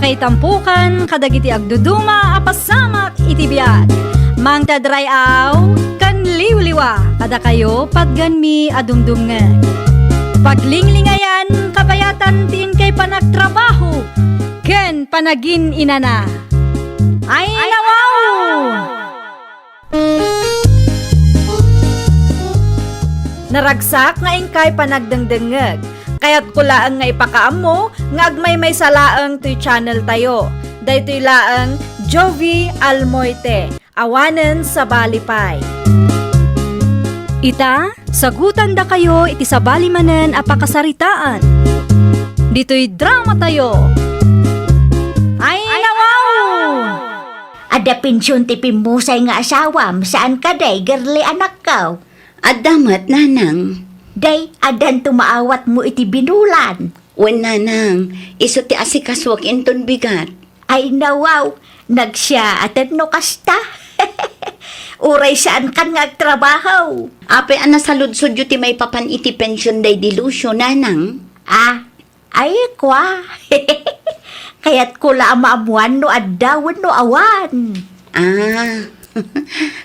Pakaitampukan kadagiti agduduma apasamak iti biag. Mangtadray aw kan liwliwa kada kayo padganmi adumdumngeg. Paglinglingayan kabayatan tin kay panagtrabaho ken panagin inana. Ay nawaw! Naragsak nga ingkay panagdengdengeg. Kaya't kulaang nga ipakaam mo nga agmay salaang to'y channel tayo. Daytoy laang Jovi Almoite, awanen sa balipay. Ita, sagutan da kayo iti sa balimanen apakasaritaan. Dito'y drama tayo. Ay nawaw! Ada pensyon ti pimusay nga asawam, saan ka day, girly anak ka? Adamat, nanang. Day, adan tumaawat mo iti binulan. Wen, nanang, iso ti asikaswak inton bigat. Ay nawaw, nagsya atan no kasta. Uray saan kan nga agtrabaho? Ape ana sa ludsod yu ti may papan iti pension day dilusyo, nanang. Ay kwa. Kaya't kula maamuan no addawan no awan.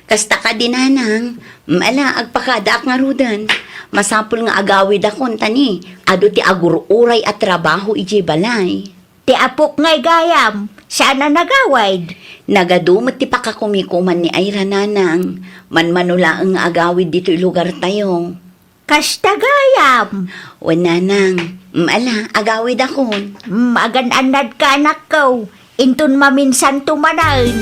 Kasta ka din, nanang. Mala, agpakadak nga rudan. Masapul nga agawid akon tani. Ado ti agururay at trabaho iji balay. Ti apok ngay gayam, saan na nagawid? Nagadumot ti pakakumikuman ni Ayra, nanang. Manmanula ang agawid dito lugar tayo. Kasta gayam. O, nanang. Mala, agawid akon. Magan-anad ka anak ko. Intun maminsan tumanan.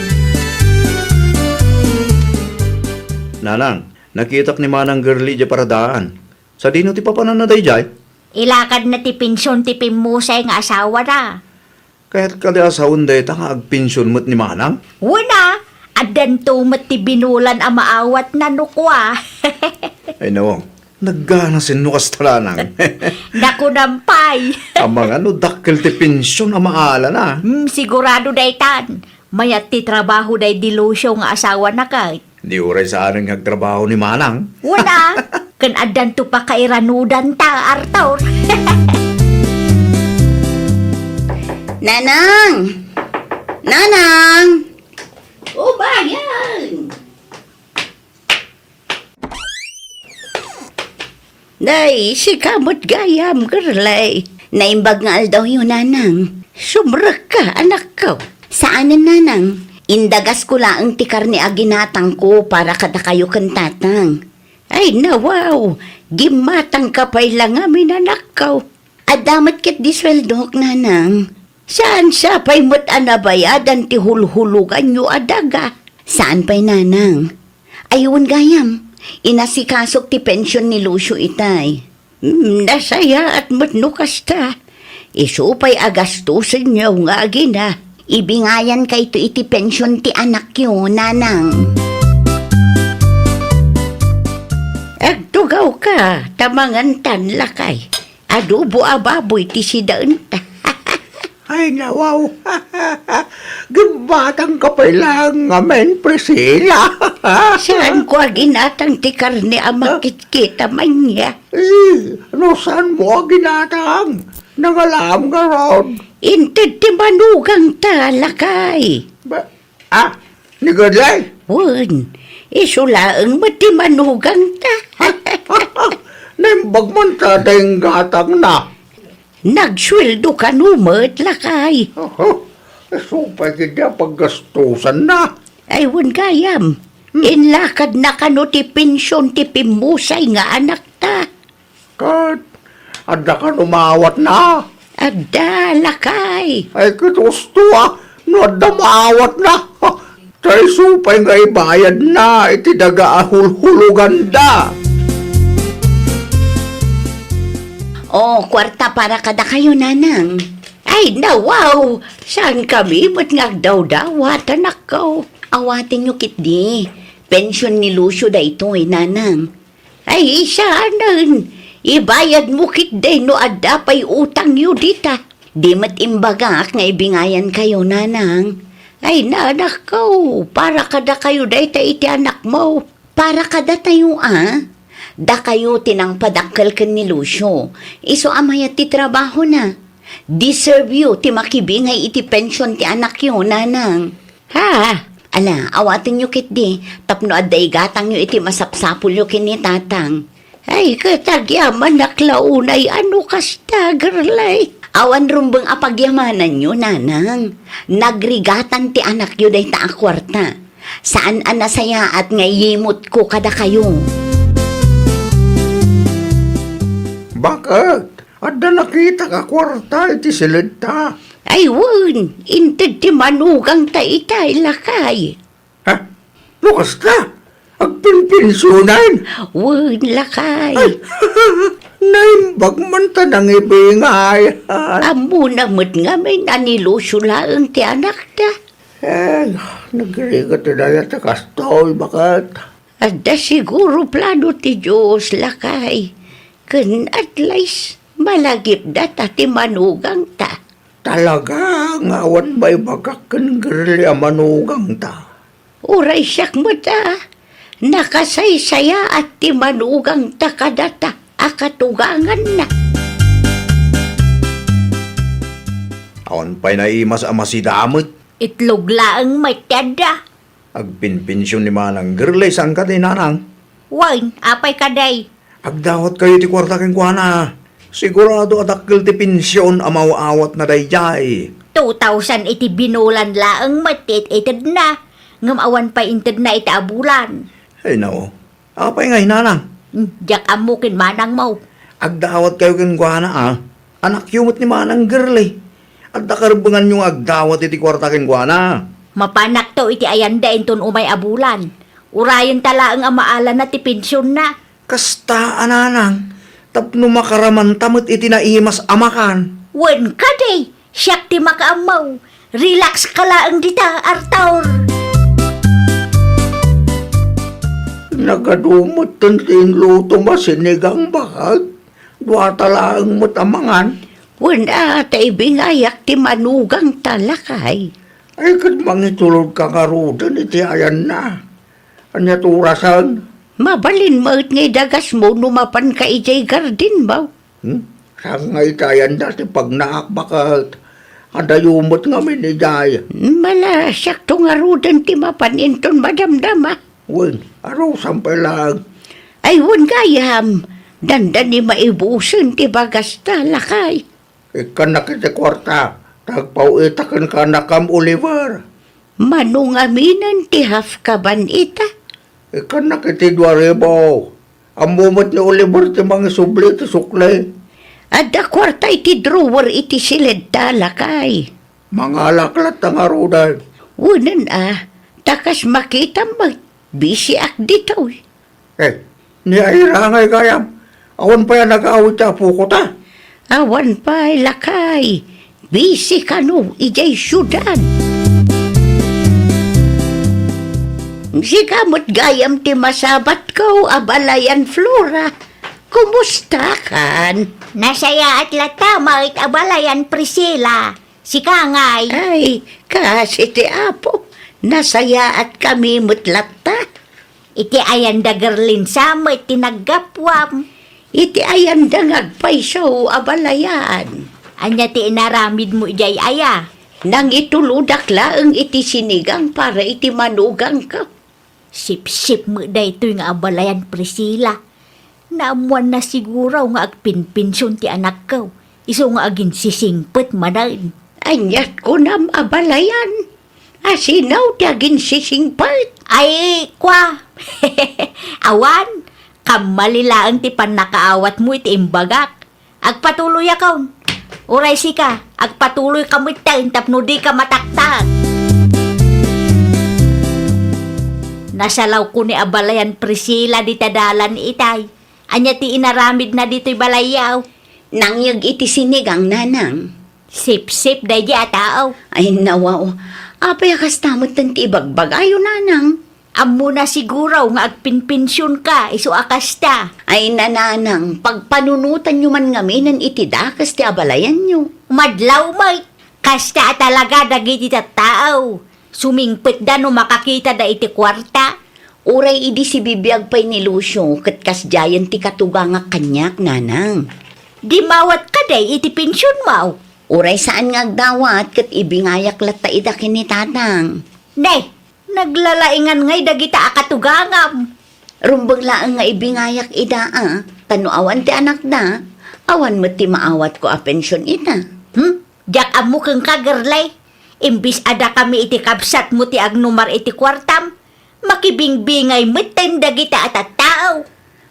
Nanang, nakitak ni manang girly di paradaan. Sa dino ti papanan na day jay? Ilakad na ti pensyon ti pimusay nga asawa na. Kaya't kali asawon day ta nga agpensyon mo't ni manang? Una, adan tumat ti binulan a maawat na nukwa. Ay nawang, nagganasin no kastalanang. Naku nampay. Amang ano dakkel ti pensyon ang maala na. Sigurado day tan. Mayat ti trabaho day dilusyo nga asawa na kay. Di uray sa anong nagtrabaho ni manang. Wala. Kan adan to pa kairanudan ta, Arthur. Nanang! Nanang! O, bayan! Day, si kamot gayam, girlay. Naimbag nga aldaw yun, nanang. Sumrak ka, anak ko. Saanan, nanang? Indagas ko laang tikar ni aginatang ko para kada kayo kantatang. Ay, nawaw! Gimatang kapay lang amin, anak ko. Adamat kit disweldok, nanang. Saan siya pa'y mo't anabayadan ti hulhulugan nyo adaga? Saan pa'y nanang? Ayun gayam, inasikasok ti pensyon ni Lucio itay. Nasaya at matnukas ta. Isupay agastusin nyo nga agina. Ibingayan kay to iti pensyon ti anak yo, nanang. Agtugaw ka, tamangan tanlakay. Adobo ababoy ti sidaan ta. Ay, nawaw. Gibatang ka pa lang, amen, Priscilla. Saan ko aginatang ti karne ang makit-kita man niya? No, saan mo ginatang? Nangalam ka ron. Inted ti manugang talakay. Ni Godlay? Wan, isulaang mati manugang ta. Naimbag man sa dayang gatang na. Nagsweldo ka numat lakay. Supay kita paggastusan na. Aywan kayam. Inlakad na kano ti pensyon ti pimusay nga anak ta. Kat, ada ka numawat na. Adda lakay. Ay, kitusto no ada maawat na. Tay supay nga ibayad na, iti daga ahul-hulugan da. Kwarta para kada kayo, nanang. Ay, nawaw! Saan kami? Ba't ngagdaw-dawat, anak ko? Awatin nyo kitdi. Pensyon ni Lucio da ito, nanang. Ay, saanan? Ibayad mo kitdi no adda pa'y utang nyo dita. Di mat imbagak nga ibingayan kayo, nanang. Ay, nanak ko, para kada kayo da iti anak mo. Para kada tayo, Da kayo tinang padakkel ken ni Lucio. Iso amayat ti trabaho na. Deserve you ti makibingay iti pension ti anak yo, nanang. Ha? Ala, awatin nyo kit di. Tapno aday gatang nyo iti masapsapul yo kini tatang. Ay, katagyaman naklaunay ano kasta, girlay. Awan rumbang apagyamanan nyo, nanang. Nagrigatan ti anak yo day ta akwarta. Saan anasaya at ngayimot ko kada kayo. Bakit? Ada nakita ka kwarta iti silid ta. Ay, wun, inted ti manugang ta itay lakay. Ha? Lukas ta? Agpinpinsunan? Wun, lakay. Naimbag man ta nang ibingay. Amo namot nga may nanilusulaang ti anak ta. Nagrigat na yan ta kastoy. Bakit? Ada siguro plano ti Diyos, lakay. Kun at least malagip data ti manugang ta. Talaga, ngawat ba'y bagakan girli ang manugang ta? Uray siyak mo ta. Nakasaysaya at ti manugang ta kadata. Akatugangan na. Awan pa'y naimas ama si damot. Itlog laang may tada. Agpinpinsyon ni manang girlay sang ka di nanang. Wan, apay kaday. Agdawat kayo ti kwarta keng kuana. Sigurado adakil ti pensyon amaw-awat na dayjay. 2,000 iti binulan laang matit itid na. Ngamawan pa intid na iti abulan. Ay no, apay ngay nanang. Diyak amukin manang mo. Agdawat kayo keng kuana Anak yumot ni manang girlay. At nakarbangan yung agdawat iti kwarta keng kuana. Mapanak to iti ayanda inton umay abulan. Urayan tala ang amaala na ti pensyon na. Kasta ananang. Tapno makaraman tamot iti naimas amakan. Wen kaday, siyak ti makaamaw. Relax ka laang dita, Arthur. Nagadumot tantin luto masinigang bakag. Duwata laang mutamangan. Wala tay bingayak ti manugang talakay. Ay kat mangitulog ka karudan iti ayan na. Anya turasan? Mabalin mo at ngay dagas mo numapan ka ijay garden ba? Saan nga itayan dati pag naakbakat. Adayumot nga minijay. Mala siyak to nga rudan ti mapaninton madamdama. Wen, araw sampay lang. Ay wun gayam. Dandan ni maibusin ti bagas talakay. Ikan na kita kwarta. Tagpauitakan ka na Kam Oliver. Manungaminan ti hafkaban ita. Ikan na kita 2,000. Ang mumot ni Oliver ti mga subli ti suklay. Ada kwarta iti drawer iti silid talakay. Mga laklat ang arudan. Wunan takas makita mag busy ak dito. Ni Aira ngay kayam. Awan pa yan nag-awit sa puko ta. Awan pa lakay. Busy ka no, ijay syudad. Sikamot gayam ti masabat ko, abalayan Flora. Kumusta kan? Nasaya at lata, makit abalayan Priscilla. Si Kangay. Ay, kasi ti Apo, nasaya at kami mutlata. Iti ayan da gerlin sama iti naggapwam. Iti ayan dangagpay so abalayan. Anya ti inaramid mo ijay aya. Nang ituludak laeng iti sinigang para iti manugang ka. Sip-sip mo da ito yung abalayan Priscilla. Naamuan na siguro nga agpinpinsyon ti anak ko. Iso nga agin sisingpet manain. Anyat ko nam abalayan. Asinaw ti agin sisingpet. Ay, kwa. Awan, kamalilaan ti panakaawat mo iti imbagak. Agpatuloy akaw. Uray sika, agpatuloy ka mo iti tapno di ka mataktak. Nasalaw ko ni abalayan Priscilla di tadalan itay. Anya ti inaramid na dito'y balayaw. Nangyag iti sinigang nanang. Sip-sip da di ataaw. Ay nawaw, apay kastamot ti ibagbag ayo nanang. Amo na siguro nga agpinpinsyon ka, iso akasta. Ay nananang, pagpanunutan nyo man ngaminan iti dakas ti abalayan nyo. Madlaw may, kasta talaga dagiti tattaaw. Sumingpit da no makakita da iti kwarta. Uray idi si bibiyag pa'y ni Lucio, kat kasjayan ti katuga nga kanyak nanang. Di mawat ka day iti pensyon mo. Uray saan nga agdawat kat ibingayak lata ida kini tatang. Nay, naglalaingan ngay dagita akatugangam. Rumbang laang nga ibingayak ida Tano awan ti anak da. Awan mo ti maawat ko a pensyon ita. Jak amo kang kagerlay. Imbis ada kami iti kabsat mo ti agnumar iti kwartam. Makibingbingay mo time dagita at tao.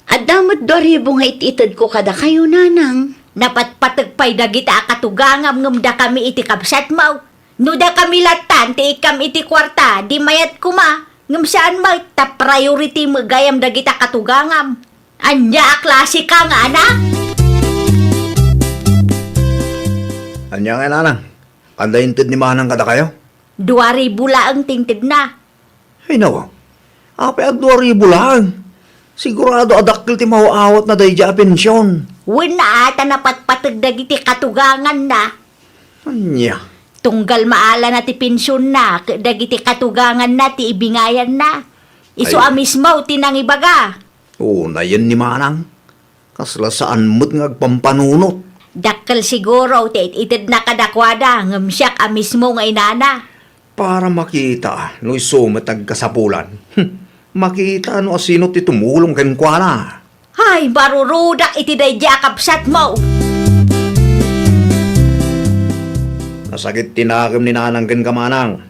Adamot 2,000 nga ititad ko kada kayo nanang. Napatpatagpay dagita akatugangam ngam da kami iti kabsat mo. No da kami latan ti ikam iti kwarta di mayat kuma. Ngam saan mo ta priority mo gayam dagita katugangam. Anya a klase ka nga anak. Anya nga nanang, anda intid ni manang kada kayo? 2,000 ang tingtid na. Ay nawa, apay ag 2,000 lang. Sigurado adakil ti mauawat na dahi dya pensyon. Wala ata napatpatag dagiti katugangan na. Anya, Tunggal maala na ti pensyon na, dagiti katugangan na ti ibingayan na. Iso Ay. amismaw tinangibaga. na yan ni manang. Kasla saan mo't ngagpampanunot. Dakkel siguro ti itid na kadakwada ngam siyak amismo nga inana. Para makita no isumat nagkasapulan. Makita no asino ti tumulong ken kwa na. Hay, barurudak iti dayja kapsat mo. Nasagit tinakim ni nanang ken kamanang.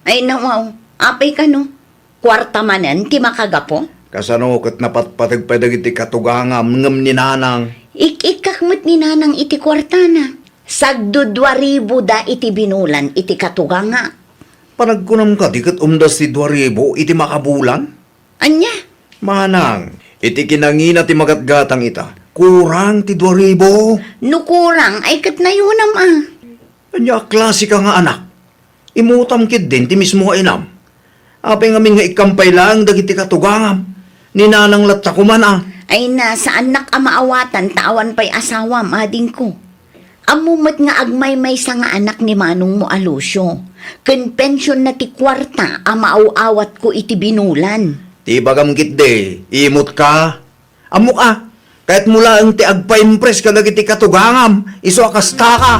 Ay nawaw, apay ka no. Kwarta manan ti makagapo. Kasano kat napatpatagpadag iti katugangam ngam ni nanang. Ikikakmat ni nanang iti kwarta na. Sagdo 2,000 da iti binulan iti katuganga. Panagkunam ka di kat umdas ti 2,000 iti makabulan. Anya? Manang, iti kinangina ti magatgatang ita. Kurang ti 2,000. Nukurang ay kat na yunam Anya klase ka nga anak. Imutam kid din ti mismo nga inam. Apay ngamin nga ikampay lang dagiti katugangam. Ni nanang latsa kuman Ay na sa anak amaawatan tawan pa'y asawa mading ko. Amumat nga agmay-may sa nga anak ni Manong mo Alusyo. Ken pensyon na ti kwarta amaaw-awat ko iti binulan. Ti bagam kit de, imot ka. Amok kahit mula ang ti agpa-impress ka dagiti katugangam. Iso akasta ka.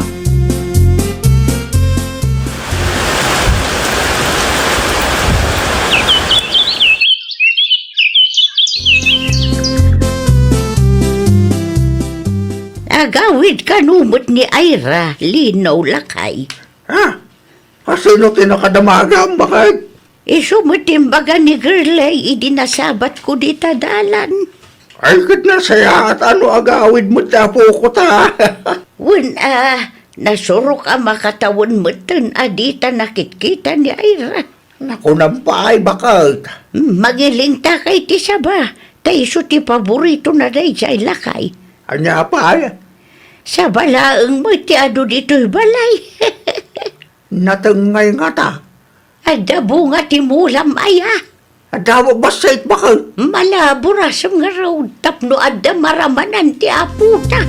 Agawid ka numot ni Ira, linaw lakay. Ha? Kasino tinakadamagam? Bakit? Isumutimbaga ni Girlay, idinasabat ko di tadalan. Ay, kat na saya at ano agawid mo tapo ko ta. Nasurok ang makatawan mo tan adita nakitkita ni Ira. Naku nampay, bakit? Magiling ta kay ti saba, taiso ti paborito na day jay lakay. Anya pa, Sa balaang mo ti ado dito'y balay. natangay nga ta. Adabo nga ti mulam aya. Adawa basait bakit? Malabura sa nga road tapno adda maramanan ti aputa.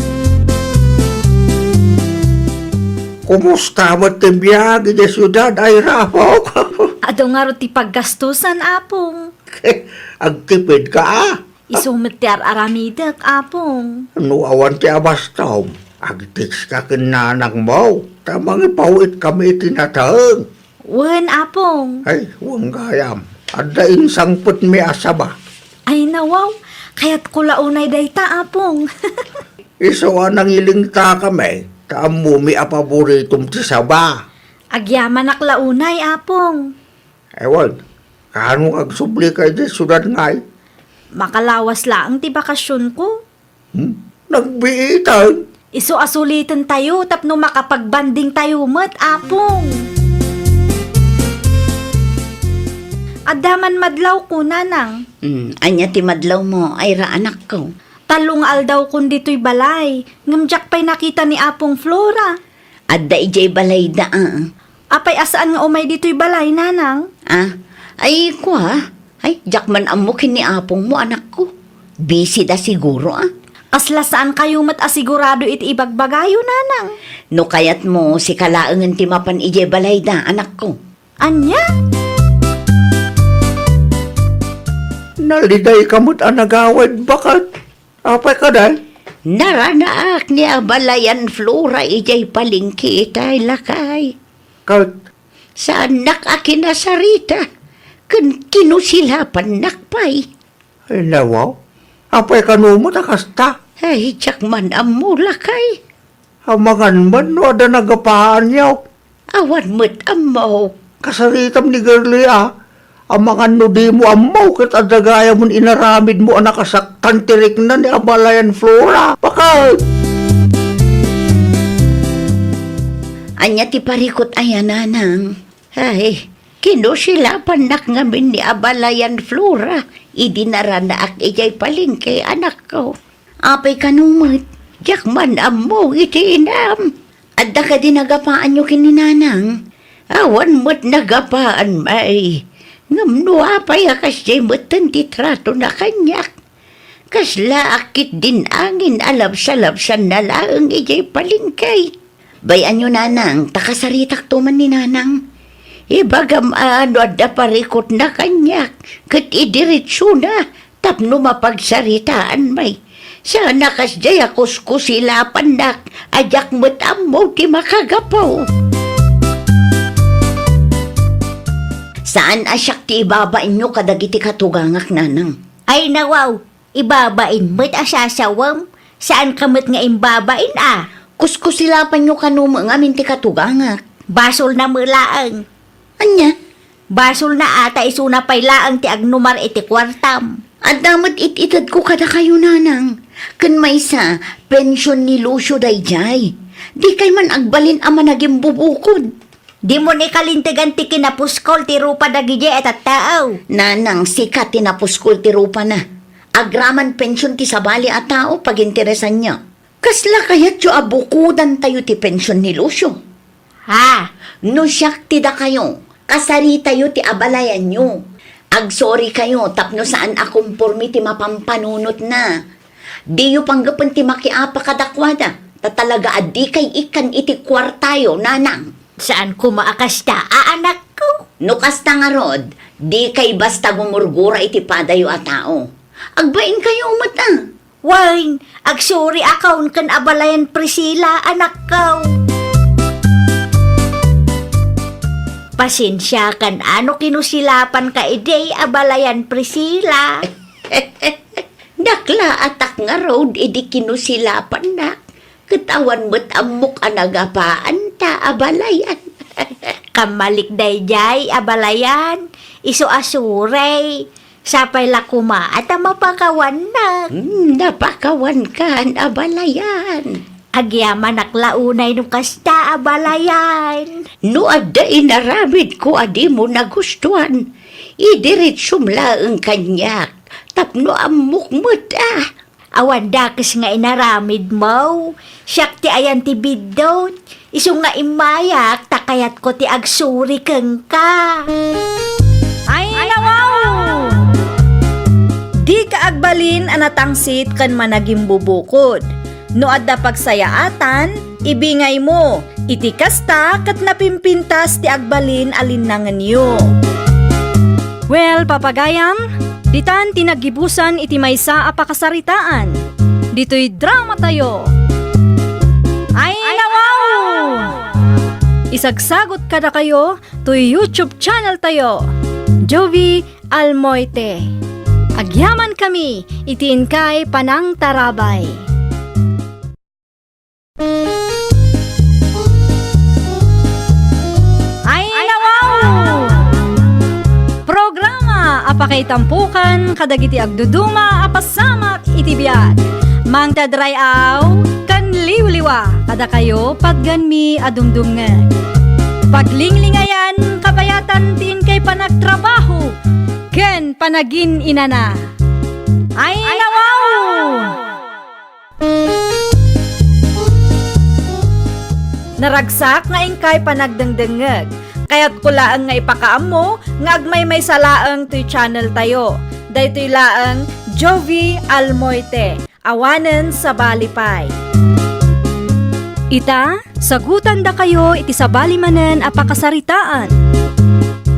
Kumusta mo timbiyagi di syudad ay rapo? Ado nga ro ti paggastusan, apong. Agtipid ka Isumitiar aramidak, apong. Ano awan ti abastaw? Agtiks ka kinanang mo. Tamang ipawit kami itinatang. Wen, apong. Ay, huwag gayam. Ada insangput mi asaba. Ay nawaw, kaya't kulaunay dayta, apong. Isawa nang ilingta kami. Taamu mi apaboritum ti saba. Agyaman aklaunay, apong. Ewan, kano agsubli kay di sudan ngay? Makalawas lang ti bakasyon ko. Nagbiitan. Iso asulitan tayo tapno makapagbanding tayo mat, apong. Adaman madlaw ko, nanang. Anya ti madlaw mo, Ira anak ko. Talong aldaw kun dito'y balay. Ngamjak pa'y nakita ni apong Flora. Adda ijay balay da Apay asaan nga umay dito'y balay, nanang? Ay kwa, ay jakman amukin ni apong mo anak ko. Busy da siguro Kasla saan kayo mat asigurado iti ibagbagayo, nanang? No kayat mo si kalaangan ti mapan ijay balay da anak ko. Anya? Naliday kamot anagawad bakit? Apay ka dahil? Naranaak ni abalayan Flora ijay palingki itay lakay. Kat, Saan nakakinasalita? Kun kinusilapan nakpay. ay nawaw. Apay kanumot akasta. Ay, tsak man amula kay. Amangan man, wada nagapaan yaw. Awan mo't amaw. Kasaritam ni Girlie Amangan no di mo amaw kat adagaya mo inaramid mo ang nakasaktan tirik na ni Abalayan Flora. Bakit? Anya ti parikot ayan nanang. Ay, kinusilapan nak ngamin ni abalayan Flora. Idinaranaak ijay palingkay anak ko. Apay kanumot. Jak man amo iti inam. Adda ka din nagapaan nyo kininanang. Awan mo't nagapaan may. Ngamno apay akas jay mo't ti trato na kanyak. Kasla akit din angin alabsa-labsan na laang ijay palingkay. Bayan nyo nanang, takasaritak tuman ni nanang. Ibagam ano adda parikot na kanyak. Kat idiritso na, tapno mapagsaritaan may. Sana kas jay akos kusilapan nak, ajak mo't amo ti makagapaw. Saan asyak ti ibabain nyo kadagiti katugangak nanang? Ay nawaw, ibabain mo't asasawam. Saan kamot nga imbabain Kuskusilapan nyo kanuma nga minti katugangak. Basol na mulaang. Anya? Basol na ata isuna pay laang ti agnumar iti kwartam. At damat ititad ko kada kayo nanang. Kan may sa pensyon ni Lucio dayjay. Di kay man agbalin ama naging bubukod. Di mo ni kalintigan ti kinapuskol ti rupa dagije at tao. Nanang sikat tinapuskul ti rupa na. Agraman pensyon ti sabali at tao pag interesan niya. Kasla kayat yo abukudan tayo ti pensyon ni Lucio. Ha? No siyak ti da kayo. Kasari tayo ti abalayan nyo. Agsorry kayo tapno saan akumpormi ti mapampanunot na. Di yu panggapan ti makiapa kadakwada. Tatalaga adi kay ikan iti kwartayo nanang. Saan kumaakasta anak ko? No kasta nga rod, di kay basta gumurgura iti padayo a tao. Agbain kayo umata. Wine, agsuri akaw kan abalayan Priscilla anak ko. Pasensya kan ano kinusilapan ka iday abalayan Priscilla. Dakla atak nga road, idi kinusilapan na. Katawan mo't amok anagapaan ta abalayan. Kamalik dayjay abalayan. Iso asuray. Sapay lakuma at mapakawan na. Napakawan ka ang abalayan. Agyaman naklaunay nung kasta abalayan. No adda inaramid ko adi mo nagustuhan. Idirit sumla ang kanyak. Tapno amok mo't Awan dakis nga inaramid mo. Siyak ti ayan ti bidot. Iso nga imayak, takayat ko ti agsuri keng ka. Ay, nawaw! Di ka agbalin anatangsit kan managing bubukod. No adda pagsayaatan, ibingay mo. Iti kasta kat napimpintas ti agbalin alinangan niyo. Well, papagayam, ditan tinagibusan iti maysa a pakasaritaan. Dito'y drama tayo. Ay, nawaw! Isagsagot kada kayo to YouTube channel tayo. Jovi Almoite. Agyaman kami, itiin kay Panang Tarabay. Ay, nawaw! Programa apakay tampukan kadagiti agduduma apasamak iti biag. Mang tadrayaw kan liwliwa kada kayo pagganmi adumdumngan. Paglinglingayan kabayatan tin kay panagtrabaho ken panagin inana. Ay, nawaw! Naragsak nga ingkay panagdengdengeg. Kaya't kulaang nga ipakaam mo, nga agmay may salaang to'y channel tayo. Daytoy laang Jovi Almoite, awanen sa balipay. Ita, sagutan da kayo iti sa balimanen apakasaritaan.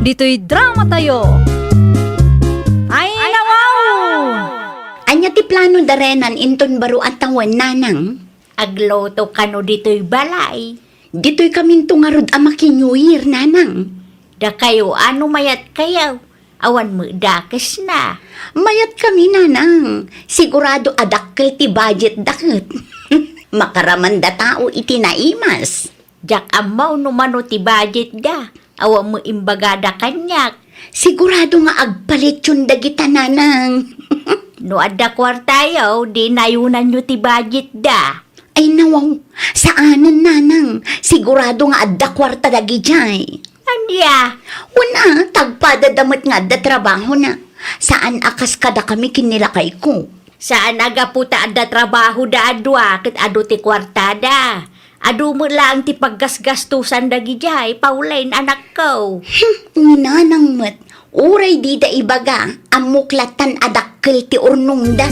Dito'y drama tayo. Ay, nawaw! Anya Anya ti plano darenan inton baro at tawan nanang. Agloto ka no dito'y balay. Dito'y kaming tungarod ama ki New Year nanang. Da kayo ano mayat kayaw. Awan mo dakes na. Mayat kami nanang. Sigurado adakkel ti budget dakit. Makaramanda tao iti naimas. Jak amaw no mano ti budget da. Awan mo imbagada kanyak. Sigurado nga agpalit yun dagita nanang. No adda kwartayaw, di nayunan nyo ti budget da. Ay nawaw, saanan nanang? Sigurado nga adda kwarta dagi jay. Anya? Una, tagpada damat nga adda trabaho na. Saan akas kada kami kinilakay ko? Saan aga puta adda trabaho da adwa, kit adu ti kwartada. Adu mo lang ti paggasgastusan dagi jay, Pauline anak ko. Nanang mat, uray di da ibaga, amuklatan adakkel ti urnong da.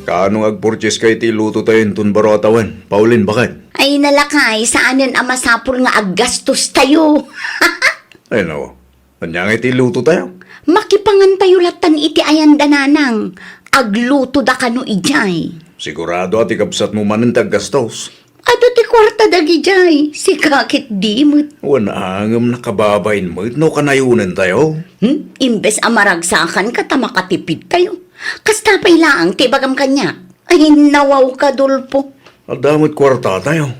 Kaano agpurchase kay ti luto tayo intun baro atawan? Pauline, bakit? Ay nalakay, saanan ang masapul nga aggastos tayo. Ay no, kanya nga ti luto tayo. Makipangan tayo latan iti ayan dananang, agluto da kano ijay. Sigurado at ikapsat mo man ang taggastos. Ado ti kwarta dagi jay, si kakit di mo't. Wanangam nakababain mo, no kanayunan tayo. Imbes amaragsakan ka tamakatipid tayo. Kasta pa'y laang tibagam kanya. Ay nawaw ka dulpo. Adamot kwarta tayo.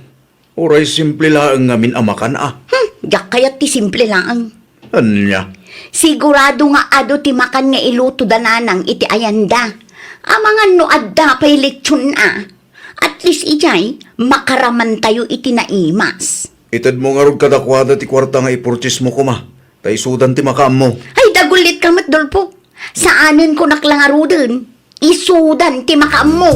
Oray simple laang ngamin amakan ah. Yak kayat ti simple laang. Anya? Sigurado nga ado ti makan nga iluto dananang iti ayanda. Amangan no adda pa'y lechon ah. At least ijay, makaraman tayo iti naimas. Itad mo nga rod kadakwada ti kwarta nga ipurchase mo kuma. Tay sudan ti makam mo. Ay dagulit ka mat dulpo. Saanin ko naklangaro dun? Isudan ti makam mo.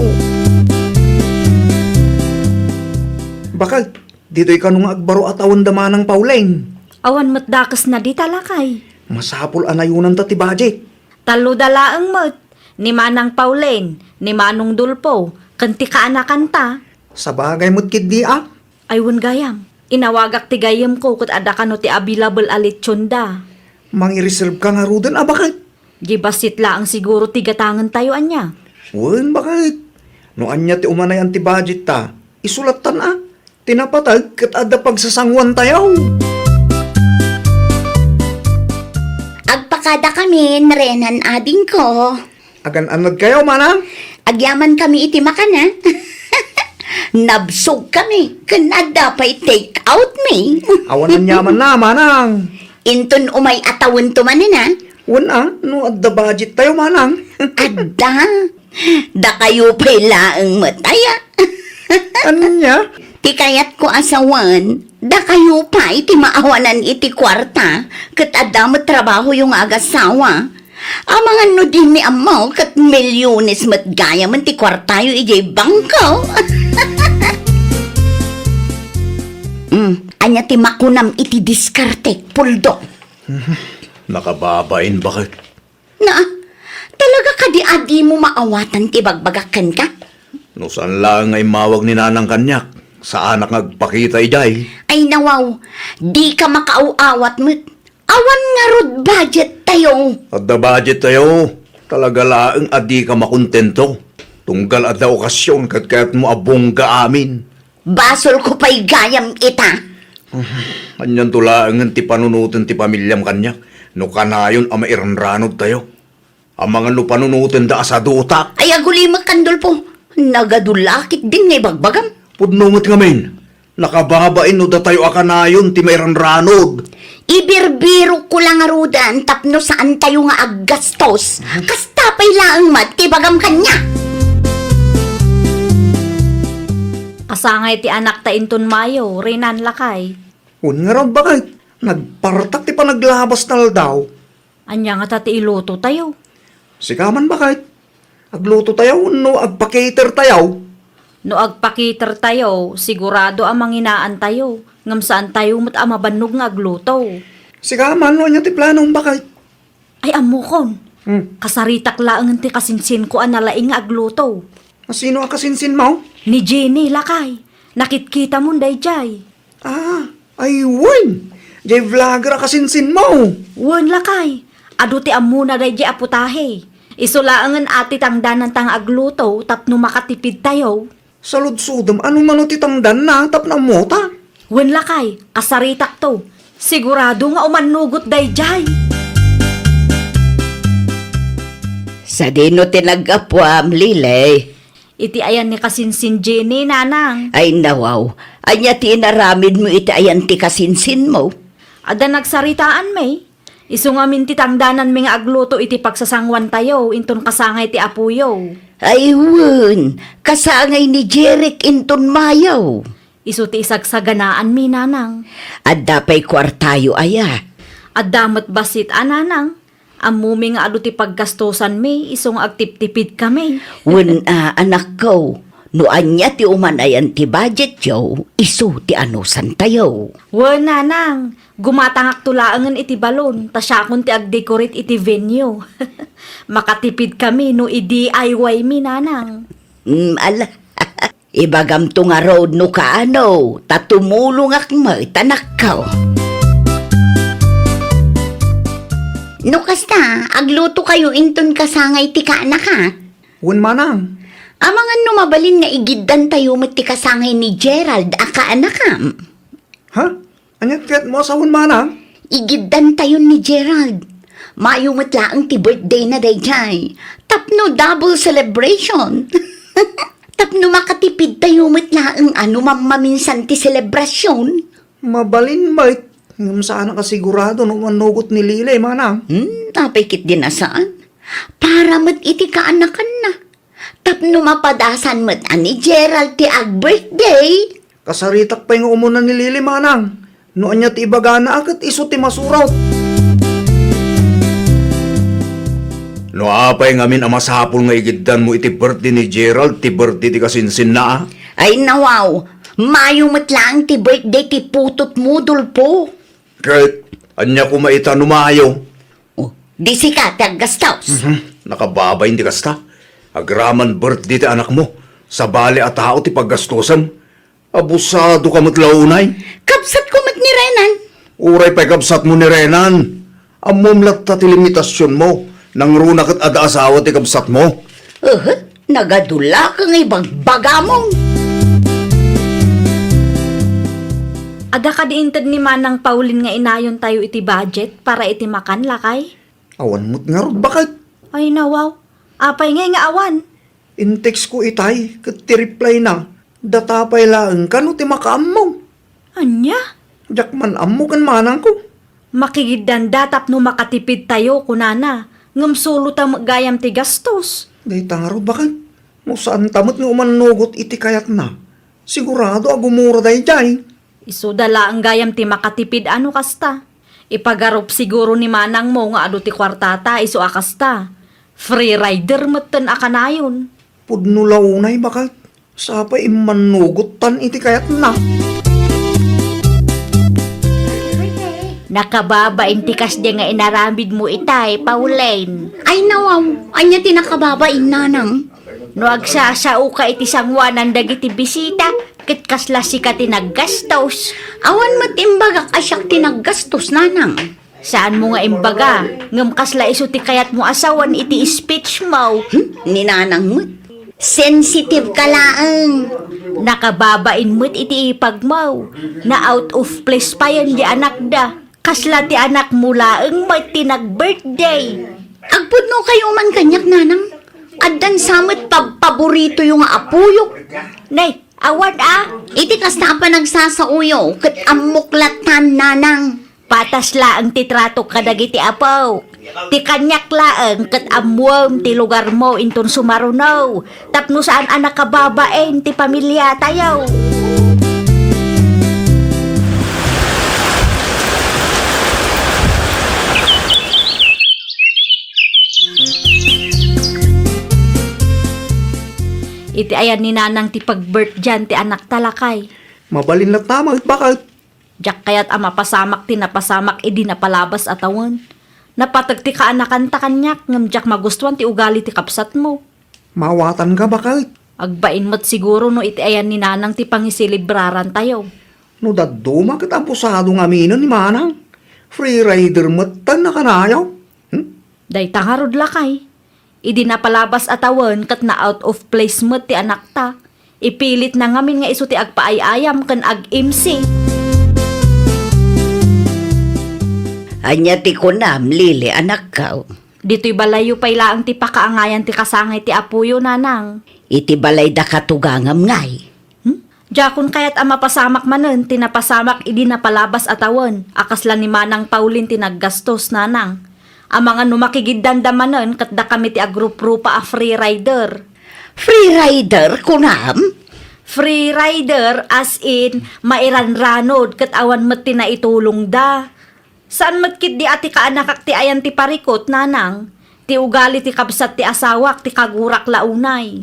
Bakit? Dito'y kanong agbaro at awan damanang Pauling. Awan mo't dakas na di talakay. Masapul anayunan ta ti budget. Talo dalaang mo't. Ni Manang Pauline, ni Manong Dulpo, kanti ka anakanta. Sa bagay mo't kiddi ah. Aywan gayam. Inawagak ti gayam ko kat ada kano ti available alit da. Mangi-reserve ka nga rodan ah bakit? Gibasit la ang siguro ti gatangan tayo anya. Wan bakit? No anya ti umanay ang ti budget ta. Isulatan ah. Tinapatag kat ada pagsasangwan tayo. Agpakada kami, narenan ading ko. Agan-anad kayo manang. Agyaman kami iti makana. Nabsog kami. Kanada pa'y take out me. Awan ang yaman na manang. Inton umay atawin to manan Wan ah. No adda budget tayo manang. Adda. Da kayo pa'y laang mataya. Anya? Ti kayat ko asawan, da kayo pa iti maawanan iti kwarta, kat adda mo trabaho yung agasawa. Amangan no din ni amaw, kat milyones mat gaya man ti kwarta yung ijay bangkaw. Anya ti makunam iti diskarte, puldo. Nakababain bakit? Na, talaga ka di adi mo maawatan ti bagbagakan ka? No saan lang ay mawag ni nanang kanyak. Sa anak nagpakita ijay. Ay nawaw, di ka makauawat mo't. Awan nga rod budget tayo. Adda budget tayo. Talaga laang adi ka makontento. Tunggal adda okasyon kat kaya't mo abongga amin. Basol ko pa'y gayam ita. Anyan tulaangan ti panunutin ti pamilyam kanyak. No kanayon ama iranranod tayo. Ang mga no panunutin da sa dutak. Ay aguli magkandol po. Nagadulakit din ngay bagbagam. Pudnumot ngamin. Nakababain no da tayo akanayon ti mairanranod. Ibirbiro ko lang arudan tapno saan tayo nga aggastos. Kasta pa'y laang mat ti bagam kanya. Kasangay ti anak ta inton mayo, Renan lakay. Un nga raw bakit? Nagpartak ti panaglabas na daw. Anya nga tati iluto tayo. Sikaman bakit? Agluto tayo no agpakater tayo. No agpakiter tayo, sigurado ang manginaan tayo. Ngam saan tayo mat amabanog nga agluto. Sikaman no anya ti planong bakit? Ay amukon. Kasaritak laang ti kasinsin ko analaing nga agluto. Sino ang kasinsin mo? Ni Jenny lakay. Nakitkita mo day jay. Ah, ay win! Jay vlogger ang kasinsin mo. Wan lakay. Adu ti amuna day di aputahe. Isulaangan ati tangdanan tang agluto tapno makatipid tayo. Sa ludsudam, ano man o titangdan na tap na mota? Wen lakay, asaritak to. Sigurado nga umanugot day jay. Sa dino tinag-apuam, Lilay. Iti ayan ni kasinsin Jenny, nanang. Ay nawaw, anya ti inaramid mo iti ayan ti kasinsin mo. Ada nagsaritaan may. Isu nga min ti tangdanan mi nga agluto iti pagsasangwan tayo, inton kasangay ti apuyo. Ay wun, kasangay ni Jeric inton mayaw. Isu ti isagsaganaan mi, nanang. At dapay kwartayo aya. At damat basit, ananang. Amumi nga adu ti paggastosan mi, isong agtip-tipid kami. Wun anak ko, no anya ti umanayan ti budget yaw, isu ti anusan tayo. Wen, nanang. Gumatangak tulaangan iti balon, tasyakon ti agdecorate iti venue. Makatipid kami no i-DIY mi, nanang. Ala, ibagam to nga road no kaano, tatumulong akmo, tanakaw. No kasta, agluto kayo inton kasangay ti kaanak ha? Wen manang. Amangan no mabalin nga igiddan tayo ti kasangay ni Gerald a kaanakam. Ha? Anyat kaya't mo sa wen manang? Igiddan tayo ni Gerald. Mayumot laang ti birthday na dayjay. Tapno double celebration. Tapno makatipid tayo met laang ano mamaminsan ti selebrasyon. Mabalin mait. Ngam saan nakasigurado no manugot ni Lilay manang. Napikit din na saan? Para mat iti kaanakan na. Tapno mapadasan mat ani Gerald ti ag-birthday. Kasaritak pa yung umunan ni Lilay manang. No anya ti ibagana akat iso ti masuraw. No apay ngamin amasapol nga igiddan mo iti birthday ni Gerald, ti birthday ti kasinsin na. Ay nawaw, mayumot lang ti birthday ti putot mudol po. Kahit anya ko maita numayo. Oh, di si ka tagastaws. Nakababay hindi kasta. Agraman birthday ti anak mo. Sa bali at tao ti paggastosan. Abusado ka matlaunay. Kapsat ko mat ni Renan. Uray pa'y kabsat mo ni Renan. Amumlat ta ti limitasyon mo. Nang runak at ada asawa ti kabsat mo. Nagadula ka nga ibang bagamong. Ada ka diintad ni Manang Paulin nga inayon tayo iti budget para iti makan lakay? Awan mo't nga rod bakit? Ay nawaw, apay nga awan. In-text ko itay, kat ti reply na. Datapay laang ka no ti makaam mo. Anya? Jakman am mo kan manang ko. Makigiddan datap no makatipid tayo kunana. Ngam solo ta gayam ti gastos. Day nga rod bakit? Mo saan tamot nga umanugot iti kayat na. Sigurado agumura day jay. Isu dala ang gayam ti makatipid ano kasta. Ipagarop siguro ni Manang mo nga adu ti kwartata isu akasta. Free rider meten akanayon. Pudno launay bakit? Sapa imanugot tan iti kayat na. Nakababain ti kasya nga inaramid mo itay, Pauline. Ay nawaw, anya tinakababain nanang. No agsasao ka iti sangwanan dagiti bisita, ket kasla si ka tinaggastos. Awan matimbaga kasyak tinaggastos nanang. Saan mo nga imbaga? Ngam kasla iso ti kayat mo asawan iti speech mo. Ni nanang mo't. Sensitive ka laang. Nakababain mo't iti ipag mo. Na out of place pa yan di anak da. Kasla ti anak mo laang may tinag-birthday. Agpudno kayo man kanyak nanang. Addan samot paborito yung apuyok. Nay, awan Iti kasta pa nagsasauyo, kat amuklatan nanang. Patas laang ti trato kadagiti apaw. Ti kanyak laang kat amwam ti lugar mo inton sumarunaw. Tapno saan anak kababaen ti pamilya tayaw. Iti ayan ni nanang ti pag-birth dyan ti anak talakay. Mabalin lang tama, bakit? Diyak kaya't ama pasamak ti napasamak idi napalabas atawan. Napatag ti kaanakan ta kanyak ngam diyak magustuhan ti ugali ti kapsat mo. Mawatan ka bakit? Agbain mo't siguro no iti ayan ni nanang ti pangisilibraran tayo. No daduma kat abusado nga minon ni manang. Free rider matan na kanayaw. Day tangarod lakay. Idi na palabas atawan kat na out of place mo ti anak ta. Ipilit na ngamin nga iso ti agpaayayam kan ag-MC. Anya ti kunam, Lili, anak ka. Dito'y balayo pay laang ti pakaangayan ti kasangay ti apuyo nanang. Iti balay da katugangam ngay. Jakun kayat ama pasamak manen, tinapasamak idi na palabas atawan. Akas lang ni Manang Paulin tinaggastos nanang. Ang mga numakigidanda manen, kat da kami ti agrup-rupa a free rider. Free rider, kunam? Free rider as in mairanranod kat awan met ti na itulong da. Saan matkit di ati kaanakak ti ayan ti parikot nanang? Ti ugali ti kabsat ti asawak ti kagurak launay.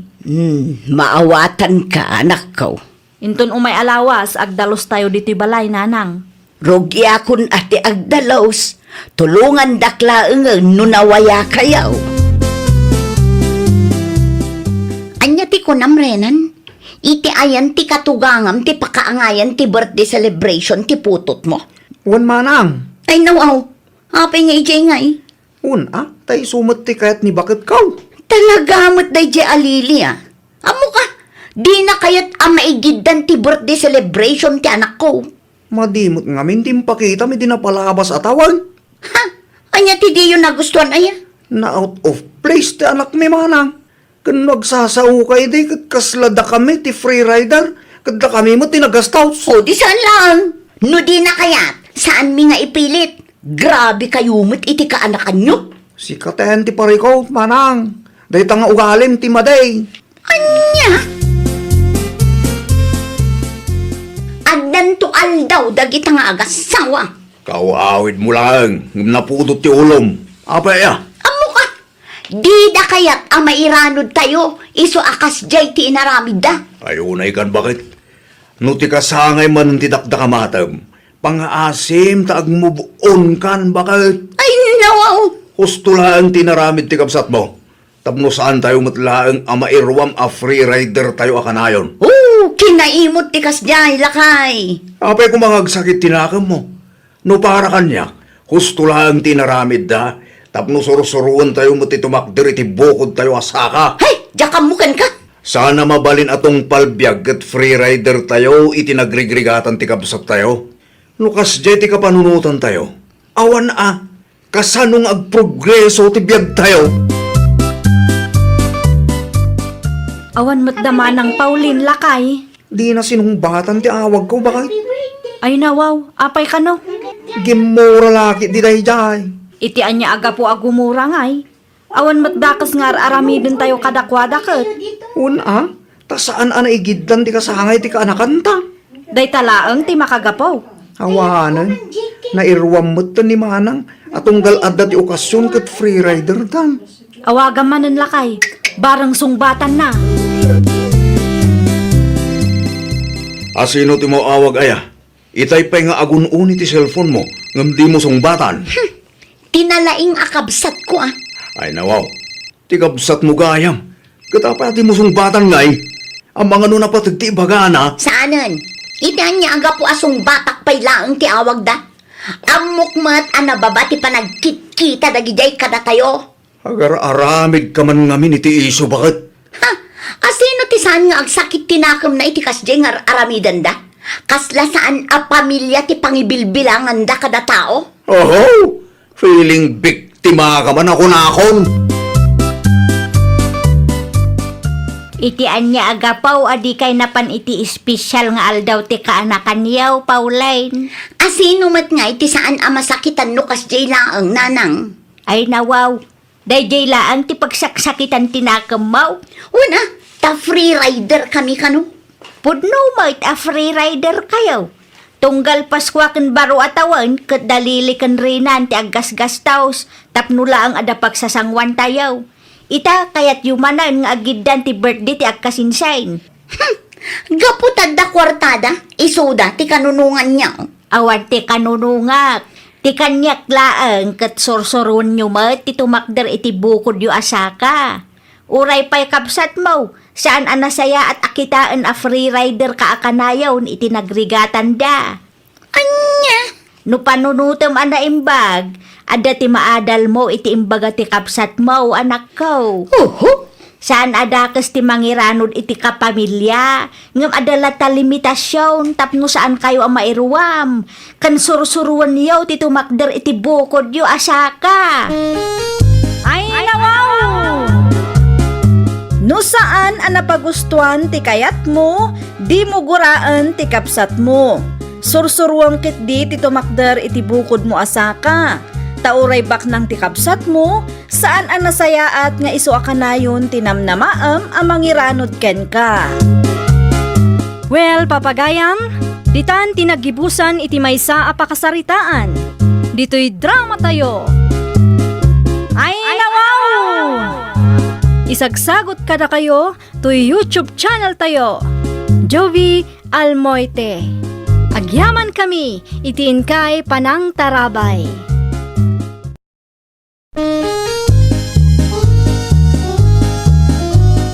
Maawatan ka, anak ko. Inton umay alawas agdalos tayo dito'y balay nanang. Rugi akon ati agdalaws. Tulungan daklaeng nunawaya kayaw. Anya ti kunam renan? Iti ayan ti katugangam ti pakaangayan ti birthday celebration ti putot mo. Un manang. Ay nawaw, apay nga ijay nga eh. Un tay sumat ti kayat ni bakit kaw. Talaga mo't day jay alili ah. Amo ka, di na kayat maigiddan ti birthday celebration ti anak ko. Madimot ngamin timpakita mi dinapalabas atawan. Ha? Anya ti di yun nagustuhan aya? Na out of place ti anak mi manang. Kan nagsasaukay di kaslada kami ti free rider. Kada kami mo tinagastaw. O di saan lang? No di na kayat, saan mi nga ipilit? Grabe kayo mo't iti kaanakan nyo. Si katen ti parikaw manang. Day tanga ugalim ti maday. Anya? Agdan to aldaw dagita nga agasawa. Kawawid mo lang. Napudot ti ulom. Apaya. Amo ka, di da kayat mairanod tayo, iso akas jay ti inaramid da. Ayunay kan bakit? No ti kasangay man ti dakdakamatam. Pangaasim taag mubuon kan bakit? Ay nawaw. Husto lang tinaramid ti kapsat mo. Tapno saan tayo matlaang mairwam a free rider tayo akanayon. Kinaimot ti kas jay lakay. Apay kung mangagsakit tinakam mo. No para kanya, husto lang tinaramid da. Tapno surusuruan tayo mo ti tumakdir iti bukod tayo asaka. Hey, jakamukan ka. Sana mabalin atong palbiag at free rider tayo itinagrigregatan ti kapsat tayo. Lukas jay ti kapanunutan tayo. Awan kasanong agprogreso ti biag tayo. Awan met dama ng Paulin lakay. Di na sinumbatan ti awag ko bakit? Ay nawaw, apay ka no? Gimura laki di dahi jay. Iti anya aga po agumura ngay. Awan met dakas nga aramidin tayo kadakwadaket. Ta saan igiddan ti kasangay ti kaanakan ta? Day talaang ti makagapaw. Awanan, nairwam mo't ni manang atunggal adda ti okasyon kat free rider dan. Awagan manen lakay, barang sungbatan na. Asino ti mo awag aya? Itay pa'y nga agun-uni ti cellphone mo, ngam di mo sungbatan. Tinalaing akabsat ko ah. Ay nawaw, ti kabsat mo gayam. Katapa ti mo sungbatan ngay, ang mga nuna patagti bagana. Saanan? Itan niya aga po asong batak pay laang ti awag da. Amok mat anababa ti panagkit-kita dagijay kada tayo. Agar aramid ka man ngamin iti iso bakit? Ha? Asino ti saan nga agsakit tinakam na iti kasjay nga aramidan da? Kasla saan a pamilya ti pangibilbilangan da kada tao? Oho, feeling biktima ka man ako nakon. Iti anya agapaw adi kay napan iti espesyal nga aldaw ti kaanakan yaw, Pauline. Asino mat nga iti saan a masakitan no kasjay laang nanang? Ay nawaw, dayjay laang ti pagsaksakitan tinakamaw. Una, ta free rider kami kano? Pudno mo a free rider kayo. Tunggal paskwa ken baro atawan ket dalili ken rinan ti aggas-gastaws tapno laang ada pagsasangwan tayaw. Ita kayat yumanan nga agiddan ti birthday ti agkasinsain. Gaputad da kwartada, isuda ti kanunungan niya. Awan ti kanunungak. Ti kanyak laang ket sorsoron nyo mat ti tumakder iti bukod yu asaka. Uray pa'y kapsat mo, saan anasaya at akitaan a free rider ka akanayaw ni iti nagrigatan da. Anya? No panunutom ana imbag, Ada ti maadal mo iti imbaga ti kapsat mo, anak ko. Oho, Saan adakas ti mangiranod iti kapamilya? Ngam adala ta limitasyon, tapno saan kayo ang mairuwam. Kan sursuruan niyo ti tumakder iti bukod yo asaka. Ay, nawaw! No saan ang napagustuhan ti kayat mo, di mo guraan ti kapsat mo. Sursuruang kit di ti tumakder iti bukod mo asaka. Tauray bak ng ti kapsat mo, saan ang nasayaat nga iso akanayon tinamnamaam ang mangiranod ken ka. Well, papagayam, ditan tinagibusan iti maysa a pakasaritaan. Dito'y drama tayo. Ay, nawaw! Isagsagot kada kayo to YouTube channel tayo. Jovi Almoite. Agyaman kami, itiin kay Panang Tarabay.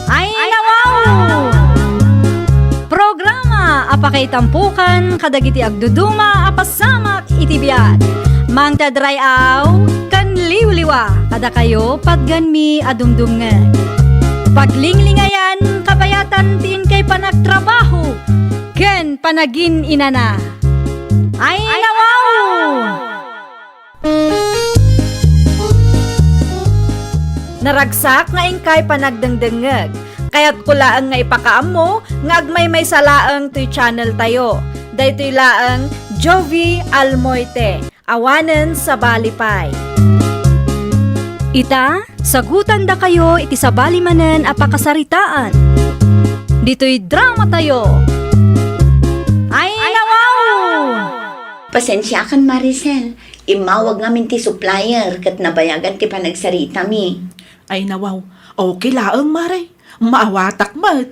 Ay, nawaw! Programa apakay tampukan kadagiti agduduma apasamak iti biag. Mang tadrayaw kan liwliwa kada kayo pagganmi adumdumngeg. Paglinglingayan kabayatan tin kay panagtrabaho ken panagin inana. Ay, nawaw! Naragsak nga ingkay panagdengdengeg. Kaya't kulaang nga ipakaam mo, nga agmay may salaang to'y channel tayo. Daytoy laang Jovi Almoite, awanen sa balipay. Ita, sagutan da kayo iti sa balimanen a pakasaritaan. Dito'y drama tayo. Ay, nawaw! pasensya kan Maricel. Imawag ngamin ti supplier kat nabayagan ti panagsarita mi. Ay nawaw, okay laang mare. Maawatak mat.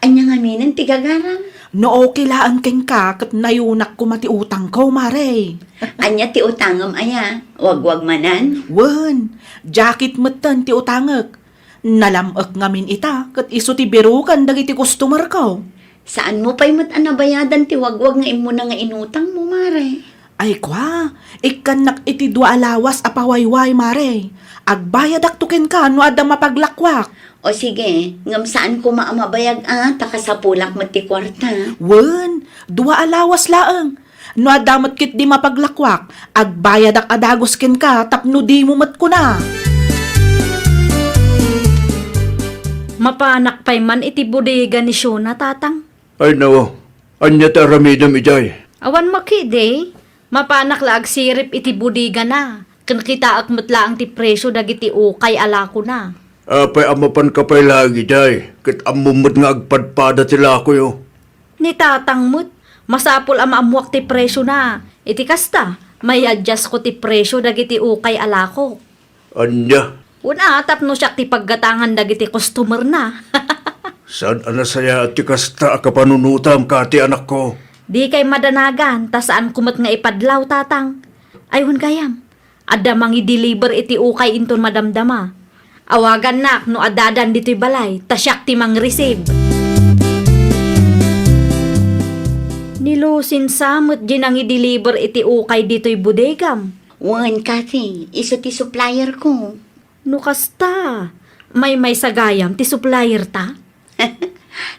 Anya nga minin ti gagaram. No okay laang keng ka kat nayunak ko mati utang ko mare. Anya ti utangam aya. Wag manan. Wen, jacket matan ti utangak. Nalamak ngamin ita kat iso ti birukan dagiti customer ko. Saan mo pa'y matanabayadan ti wagwag nga imo na nga inutang mo, mare? Ay kwa, ikanak iti dua alawas apawayway mare. Agbayad aktukin ka no ada mapaglakwak. O sige, ngam saan ko maamabayag takasapulak mo ti kwarta. Wen, dua alawas laang. No adamat kit di mapaglakwak, agbayad ak adagos ken ka tapno di mo mat ko na. Mapanak pa'y man iti bodega ni Shona, tatang. Ay nawa, anya ta ramidam ijay. Awan makide, mapanak laag sirip iti bodega na. Kan kita akmatla ang ti presyo dagiti ukay alako na. Apay amapan ka pa'y lagi jay, kit amumot nga agpadpada tila ko yo. Ni tatang mo't, masapol ang maamuak ti presyo na. Iti kasta, may adjust ko ti presyo dagiti ukay alako. Anya, Una, tapno siya ti paggatangan dagiti customer na. saan anasaya at tikasta akapanunutam ka ti anak ko? Di kay madanagan, ta saan kumat nga ipadlaw, tatang. Ayun kayam, adda mangi deliver iti ukay inton madamdama. Awagan nak no adadan dito'y balay, ta siyak ti mang receive. Nilusin samot ginang i-deliver iti ukay dito'y bodegam. Wan kasi, iso ti supplier ko. No kasta, may sagayam ti supplier ta?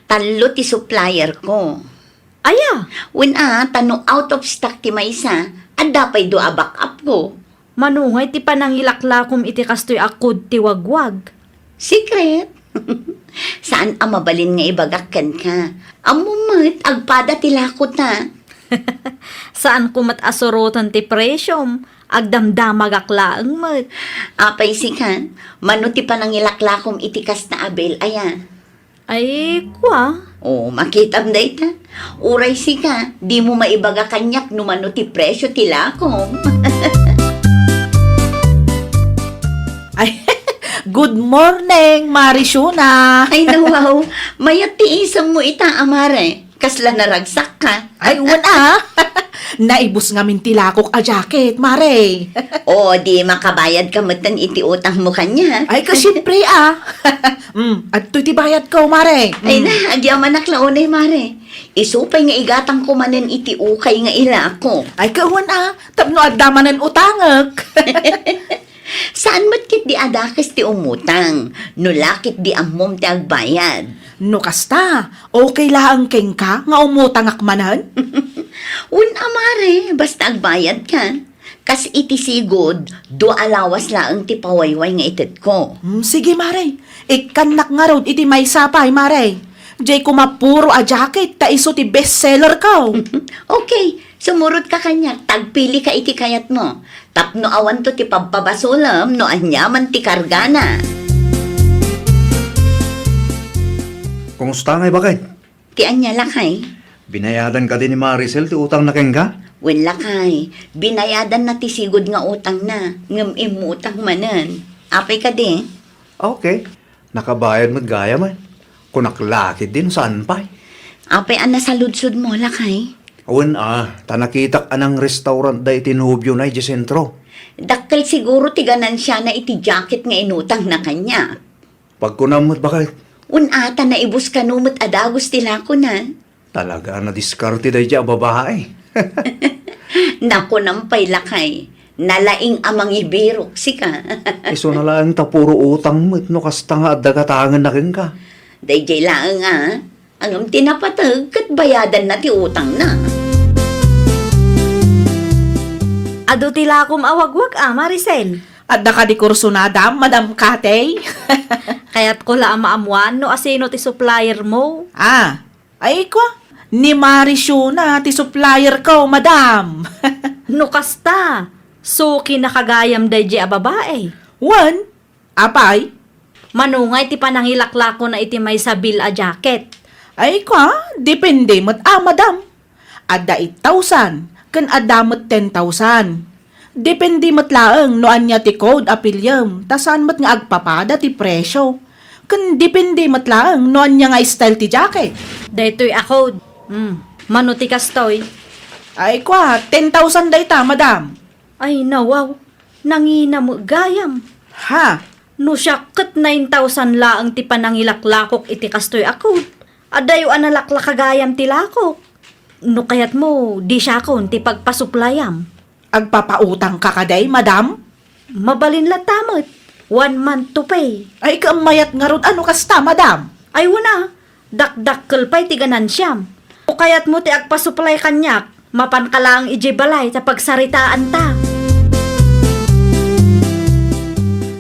Talo ti supplier ko. Aya, When tano out of stock ti maysa, adda pa'y doa backup ko. manungay ti panangilaklakom iti kastoy akod ti wagwag. Secret. Saan ang mabalin nga ibagakkan ka? Amumat, agpada ti lakot na. Saan kumat asorotan ti presyom, agdamdamag aklaang mat. Apay si ka, mano ti panangilaklakom itikas na abel, aya. Ay, kwa. Oh, makitam day ta. Uray si ka, di mo maibaga kanyak no mano ti presyo ti lakom. Ay, good morning, Marishuna. Ay nawaw, mayat ti isang mo ita amare. Kasla naragsak ka. Ay, wana. Naibus nga min tilakok a jacket, mare. O, di makabayad ka matan iti utang mo kanya. Ay, kasyempre at to'y tibayad ko, mare. Ay na, agyaw manak launay, mare. Isupay nga igatang kumanen iti ukay nga ila ako. Ay, kawan tapno adamanan utangak. Saan mat kit di adakas ti umutang? Nulakit di ammom ti agbayad. No kasta, okay lang keng ka nga umutangak manan? Mare, basta agbayad ka. Kas iti sigod, do alawas laang ti pawayway nga ited ko. Sige, mare. Ikanak nga rod iti may sapay, mare. Jay kumapuro a jacket, ta iso ti bestseller ko. Okay, sumurot ka kanya, tagpili ka iti kayat mo. Tapno awan to ti pagpabasulam, no anyaman ti kargana. Kumusta ngay bakit? Ti anya lakay. Binayadan ka din ni Maricel ti utang na ka? Wen lakay, binayadan na ti sigod nga utang na, ngem imutang manan. Apay ka di? Okay. Nakabayad mo't gaya man. Kunaklakid din saan pa? Apay an nasa ludsod mo lakay. Awan tanakitak anang restaurant da itinubyo na di sentro. Dakkel siguro ti ganansya na iti jacket nga inutang na kanya. Pagkunamot bakit? Ata na ibus ka numot adagos tila ko na. Talaga na diskarte da di babae. Naku nampay lakay. Nalaing amang ibirok sika. Iso na lang tapuro utang mo no kasta nga dagatangan na ka. Dayjay lang ang tinapatag kat bayadan na ti utang na. Ado tilakom awagwag Maricel. At ka di kurso na Madam Katey. Kaya't ko la maamuan no asino ti supplier mo. Ay kwa. Ni Marisyo na ti supplier ko, madam. No kasta, suki nakagayam dayji a babae. One, apay. Manungay ti panangilaklako na iti may sabil a jacket. Ay kwa, depende mat madam. Ada 8,000, kan ada mat 10,000. Depende mat laeng no anya ti code apelyam, tasan mat nga agpapada ti presyo. Kan depende mat laeng no anya nga style ti jacket. Daytoy ako. Manuti kastoy. Ay kwa, 10,000 dayta, madam. Ay nawaw, nangina mo gayam. Ha? No siya kat 9,000 laang ti panangilaklakok iti kastoy ako. Adayo analaklak kagayam ti lakok. No kayat mo, di siya kon ti pagpasuplayam. Agpapautang ka kaday, madam? Mabalin latamot. 1 month to pay. Ay kamayat nga ron, ano kasta, madam? Ay wana, dakdakkel pa'y ti ganansiyam. O kayat mo ti agpasuplay kanyak, mapan ka lang ijibalay sa pagsaritaan ta.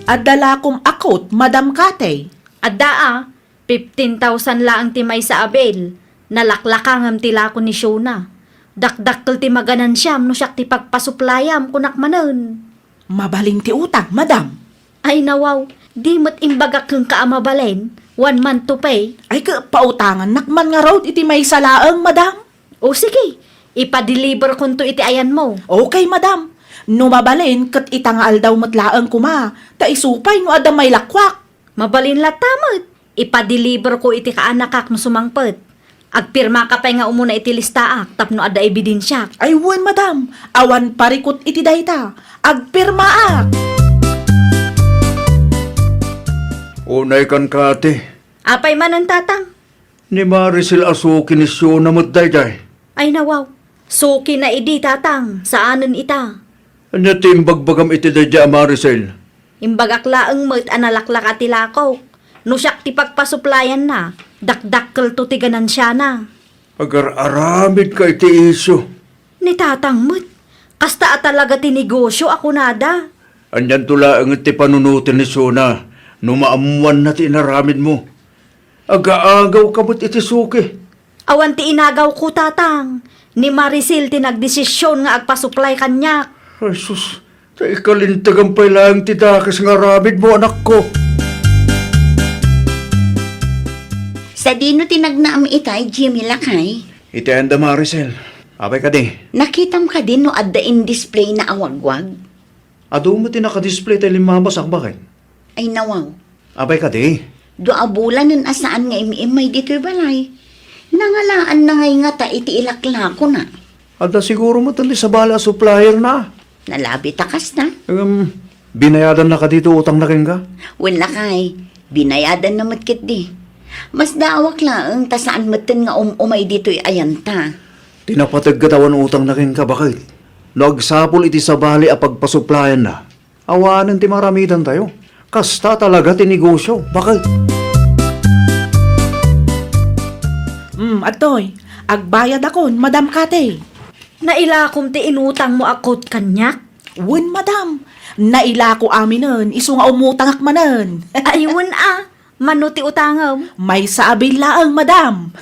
Adala kong akot, Madam Katey. Adda 15,000 laang ti may sa abel. Nalaklakangam ti lako ni Shona. Dakdakkel ti maganansiyam no siyak ti pagpasuplayam kunak manen. Mabaling ti utang, madam. Ay nawaw, di mo't imbagak kang kaamabalen. 1 month to pay. Ay ka, pautangan, nakman nga road iti may salaang, madam. O sige, ipa-deliver kun to iti ayan mo. Okay, madam. No mabalin, kat itangaal daw matlaang kuma. Ta isupay no ada may lakwak. Mabalin latamot. Ipa-deliver ko iti kaanakak no sumangpet. Agpirma ka pa nga umuna iti listaak tapno ada ebidensya. Ay wan, madam. Awan parikot iti dayta. Agpirmaak. Unay kan kate. Apay man ang tatang. Ni Maricel asuki ni Shona mo't dayday. Ay nawaw. Suki na idi tatang. Saanan ita? Anya timbagbagam iti dayday Maricel. Imbagak laeng met analaklak ati lakaw. No siyak ti pagpasuplayan na. Dakdakkel to ti ganansya na. Agar-aramid ka iti isyo. Ni tatang met. Kasta talaga ti negosyo ako nada. Anyan tula ang iti panunutin ni Shona. Numaamuan na ti inaramid mo. Aga-agaw ka mo't iti suki. Awan ti inagaw ko tatang. Ni Maricel ti nagdesisyon nga agpasuplay kanyak. Ay sus, ta ikalintagang pay lang ti dakas nga ramid mo anak ko. Sa dino tinagnaam itay, Jimmy lakay. Iti anda Maricel. Apay ka di. Nakitam ka din no adda in display na awagwag. Ado mo ti nakadisplay tayo limabasak bakit? Ay nawaw. Apay ka di. Doa bulan nun asaan nga imi-imay dito'y balay. Nangalaan na ngay nga ta iti ilaklako na. Ada siguro mo tali sa bala supplier na. Nalabi takas na. Binayadan na ka dito utang na ka? Wala kay, binayadan na matkit di. Mas daawak lang, ta saan matin nga umay dito'y ayanta. Tinapatag katawan utang na ka, bakit? Nagsapol iti sa bali a pagpasuplayan na. Awanan ti maramidan tayo. Kasta talaga ti negosyo. Bakit? Atoy, agbayad akon, Madam Kate. Nailakom ti inutang mo akot kanyak. Wen, Madam, naila ko aminan, iso nga umutang akmanan. Ayun mano ti utangam. May sabi laang, Madam.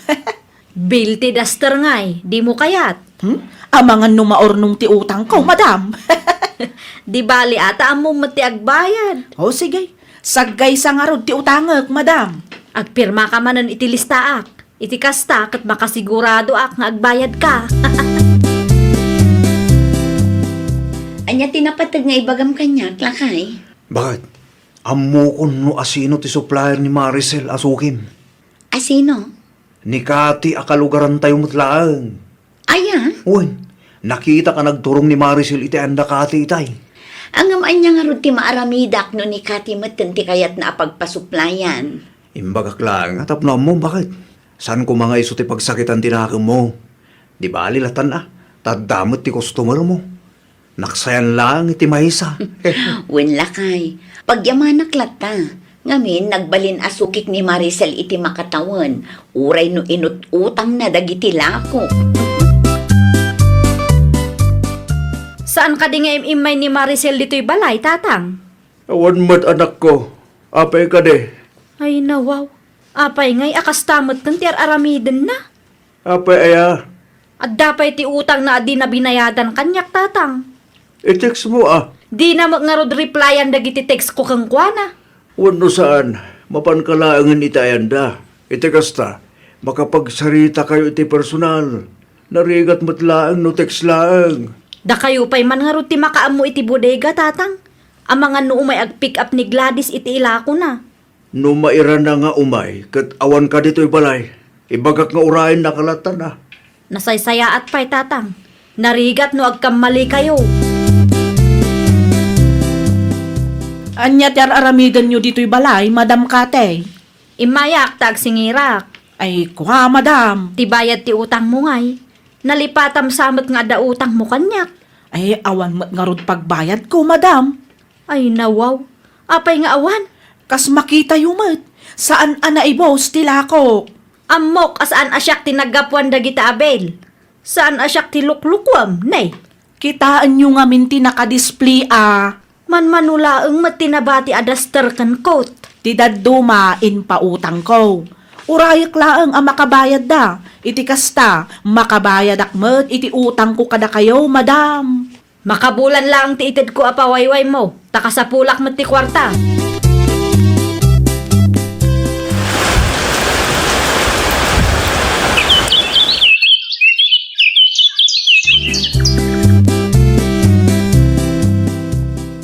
Bill ti daster ngay, di mo kayat. Amangan numaornong ti utang ko, Madam. Di bali ata amo mati agbayad. O sige, sagay sa nga rod ti utangak, Madam. Agpirma ka manan iti listaak. Iti kasta kat makasigurado ak nga agbayad ka. Anya tinapatag nga ibagam kanya, lakay. Bakit? Amo ko no asino ti supplier ni Maricel asukim. Asino? Ni Kati akalugaran tayo mutlaang. Aya, Uy, nakita ka nagturong ni Maricel iti anda Kati itay. ang anya nga rod ti maaramidak no ni Kati maten ti kayat na apagpasuplayan. Imbagak lang, atap na mo, bakit? Saan ko mga iso ti pagsakitan tinakam mo? Di ba alilatan tadamot ti customer mo. Naksayan lang iti maysa. Wen lakay, pagyamanak lata. Ngamin, nagbalin asukik ni Maricel iti makatawan. Uray no inut-utang na dagiti lako. Saan ka di nga imimay ni Maricel dito'y balay, tatang? Awan mat anak ko. Apay ka de. Ay nawaw. Apay ngay akastamot kan ti aramiden na. Apay aya. At dapay ti utang na adi na binayadan kanyak, tatang. I-text mo Di na nga rod replyan dagiti text ko kang kuana. Wano saan, mapankalaangan itayanda. Iti kasta, makapagsarita kayo iti personal. Narigat matlaang no text laang. Da kayo pa'y man nga rod ti makaamo iti bodega, tatang. Ang mga no umay ag-pick up ni Gladys iti ilako na. No mairan na nga umay, kat awan ka dito'y balay. Ibagak nga urain nakalatan na. Nasaysaya at pa'y, tatang. Narigat no agkamali kayo. Anya ti aramidan nyo dito'y balay, Madam Kate. Imayak tag singirak. Ay, kuha, Madam. Tibayad ti utang mo ngay. Nalipatam samot nga da utang mo kanyak. Ay, awan mat nga rod pagbayad ko, Madam. Ay nawaw. Apay nga awan. Kas makita yumat. Saan anaibos tila ko? Amok asaan asyak ti naggapuan dagita abel. Saan asyak ti luklukwam, nay. Kitaan nyo nga minti nakadisplay Manmanulaeng matinabati adaster kan coat. Tidaduma in pautang ko. Urayak laang ang makabayad da. Iti kasta, makabayad akmet iti utang ko kada kayo, Madam. Makabulan lang ti ited ko apawayway mo. Takasapulak mo ti kwarta.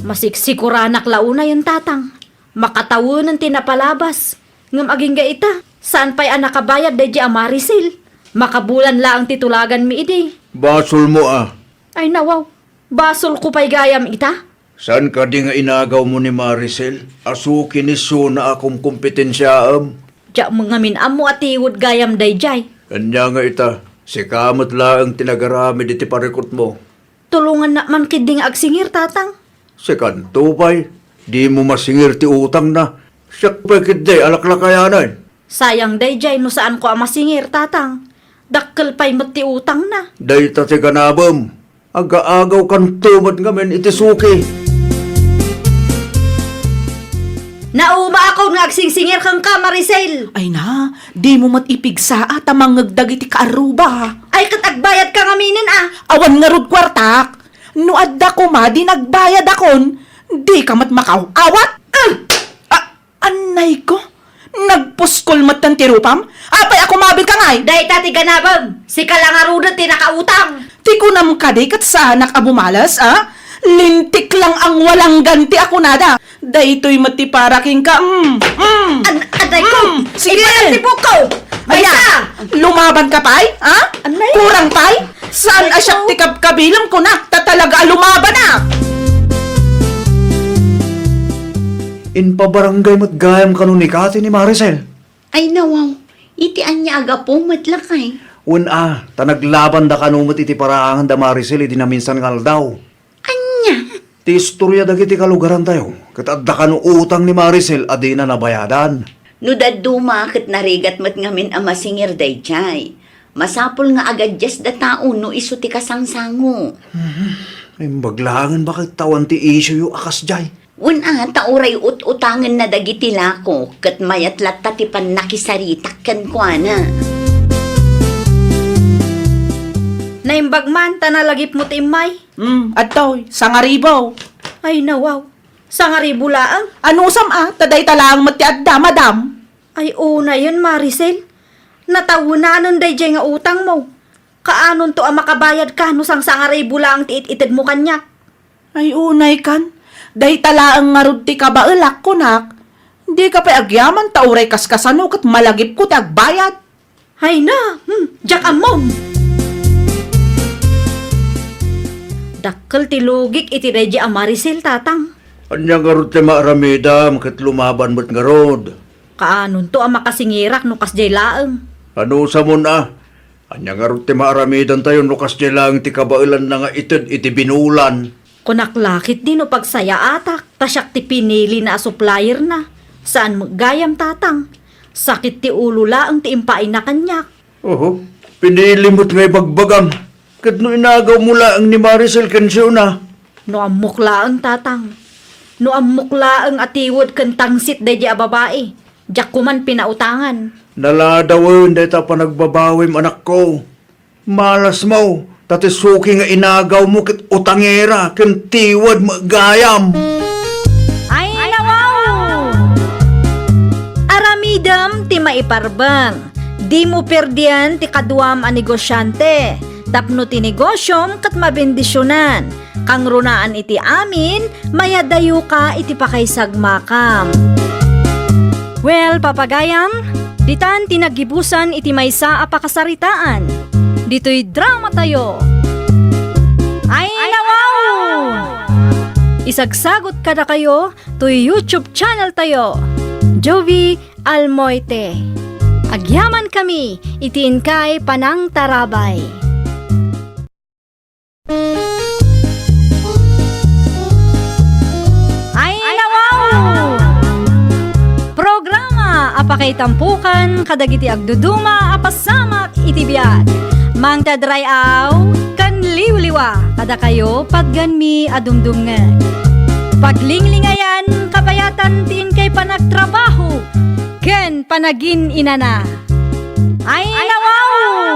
Masiksikuran launa yung tatang. Makatawunan tinapalabas. Ngam aging gaita. Saan pa'y anakabayad da di Maricel? Makabulan lang titulagan mi idi. Basol mo Ay nawaw. Basol ko pa'y gayam ita. Saan ka di nga inagaw mo ni Maricel? Asukin ni na akong kompetensyaam. Diya mga minamo at iwod gayam dayjay. Kanya nga ita, si kamot lang tinagarami diti parikot mo. Tulungan na man kiding agsingir, tatang. Si Kantupay, di mo masingir ti utang na. Siyak pa kitday, alaklakayanan. Sayang dayjay no saan ko masingir, tatang. Dakkel pa'y mati utang na. Day ta ti ganabam. Aga-agaw kan tumat ngamin iti suki. Nauma ako nga agsingsingir kang ka, Maricel. Ay na, di mo matipigsa at amangagdag iti kaaruba. Ay katagbayad ka ngaminin Awan nga rod kwartak. No adda ko ma, di nagbayad akon. Di ka mat makaw-awat. Anay ko, nagpuskol mat ng tirupam. Apay ako mabil ka ngay. Day tati ganabam. Si kalangarudan ti nakautang. Ti kunam ka di kat sa anak abumalas, Lintik lang ang walang ganti ako nada. Daytoy matiparaking ka, Aday ko. Sige. Ipanatipok ko. Ay Baysa. na, lumaban ka pay, Anay? Kurang pay? Saan asyak ti kabilang ko nak? Ta talaga lumaban na! In pabarangay mo't gayam kanun ni Kati ni Maricel. Ay nawaw, iti anya aga po matlakay. Tanaglaban da kanumot iti paraangan da Maricel, iti naminsan ngal daw. Anya? Ti istorya dagiti kalugaran tayo. Katadda kanu utang ni Maricel, adi na nabayadan. No daduma ket narigat met ngamin a masingir dayjay. Masapol nga agad jas da tao no isu ti kasangsango. Ay, baglangan bakit tawan ti issue yu akas jay. Tauray utangan na dagiti lako, kat mayatlat ta ti nakisaritak ken kuana. Naimbagman, tanalagip mo timay. Adtoy, sangaribaw. Ay nawaw, sangaribo laang. Ano sam taday talang mati adda, madam. Ay una yun, Maricel. Natawunanon day jay nga utang mo. Kaanon to ang makabayad ka no sang sangaribo laang tiit-itid mo kanyak. Ay unay kan, day talaang ngarud ti kabaelak ko nak. Hindi ka pa agyaman tauray kaskasano kat malagip ko ti agbayad. Hay na, jak amom. Dakkel ti lugik iti day jay Maricel tatang. Anya nga rod ti maaramida, makit lumaban mo't nga rod. Kaanon to ang makasingirak no kas jay laang. Ano sa mo na? Anya nga rod ti maaramidan tayo, nukas jay lang ti kabailan na nga itid iti binulan. Kunaklakit din o pagsaya atak, tasyak ti pinili na supplier na. Saan mo gayam tatang? Sakit ti ulo laang ti impain na kanyak. Oho, pinilimot ngay bagbagang. Kat no inagaw mo laang ni Maricel kensyo na. No amok laang tatang. No amok laang atiwod kan tangsit day di a babae. Diyak kuman pinautangan. Naladawin day ta pa nagbabawim anak ko. Malas mo, tati suki nga inagaw mo kit utangera, ken tiwad magayam. Ay nawaw! Aramidam ti maiparbang. Di mo perdian ti kaduam a negosyante. Tapno ti negosyom kat mabendisyonan. Kang runaan iti amin, mayadayo ka iti pakaysagmakam. Well, papagayam, ditan tinagibusan iti maysa a pakasaritaan. Dito'y drama tayo. Ay nawaw! Isagsagot kada kayo to'y YouTube channel tayo. Jovi Almoite. Agyaman kami, itiin kay Panang Tarabay. Ay nawaw! Programa apakay tampukan kadagiti agduduma apasamak iti biag. Mang tadray aw kan liwliwa kada kayo pagganmi adumdumngan. Paglinglingayan kabayatan tiin kay panagtrabaho ken panagin inana. Ay nawaw!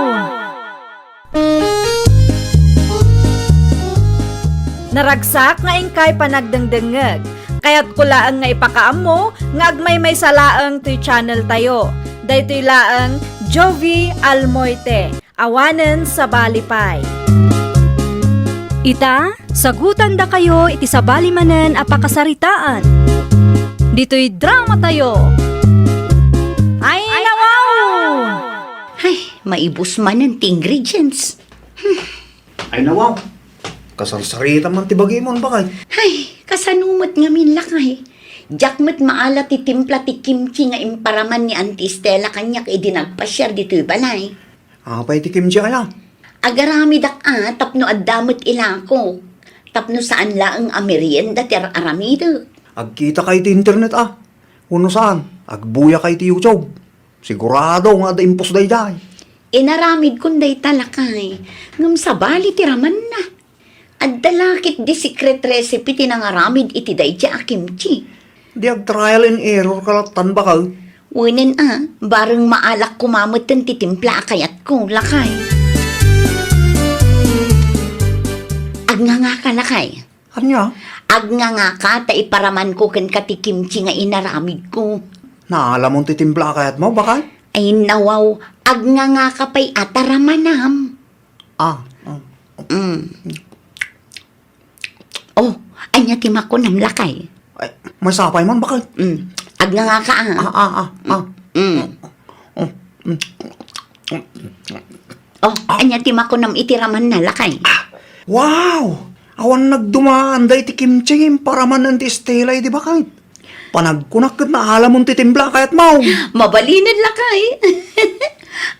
Naragsak nga ingkay panagdengdengeg. Kaya't kulaang nga ipakaam mo nga agmay may salaang to'y channel tayo. Daytoy laang Jovi Almoite. Awanen sa Balipay. Ita, sagutan da kayo iti sa balimanen apakasaritaan. Dito'y drama tayo. Ay nawaw! Ay, maibus man ang ingredients. Ay nawaw, kasarsarita man ti bagay mo bakay. Ay, kasanumot nga min lakay. Jakmet maalat ti timpla ti kimchi nga imparaman ni Auntie Stella kanyak idinagpasyar dito'y balay. Apay ti kimchi kaya. Agarami dak tapno addamot ilako. Tapno saan laang amerienda ti aramida. Agkita kay ti internet Uno saan? Agbuya kay ti YouTube. Sigurado nga da impos day day. Inaramid kunday talakay. Ngam sabali ti raman na. Addalakit di secret recipe ti nangaramid iti dayja a kimchi. Di ag trial and error kalatan bakal. Unen bareng maalak kumamot ten ti timpla kayat ko lakay. Agnganga ka lakay. Anya? Agnganga ka ta iparaman ko ken kati kimchi nga inaramid ko. Naalamon ti timpla kayat mo bakal? Ay nawaw, agnganga ka pa'y ataramanam. Oh, anya ti makunam lakay. Ay, may sapay man bakal? Agnganga ka Oh, anya tima ko nam itiraman na lakay. Wow! Awan nagdumaan day ti kimching para man ng ti Stella, di ba kahit? Panagkunak na alam mong titimbla kayat mau. Mabalinid lakay.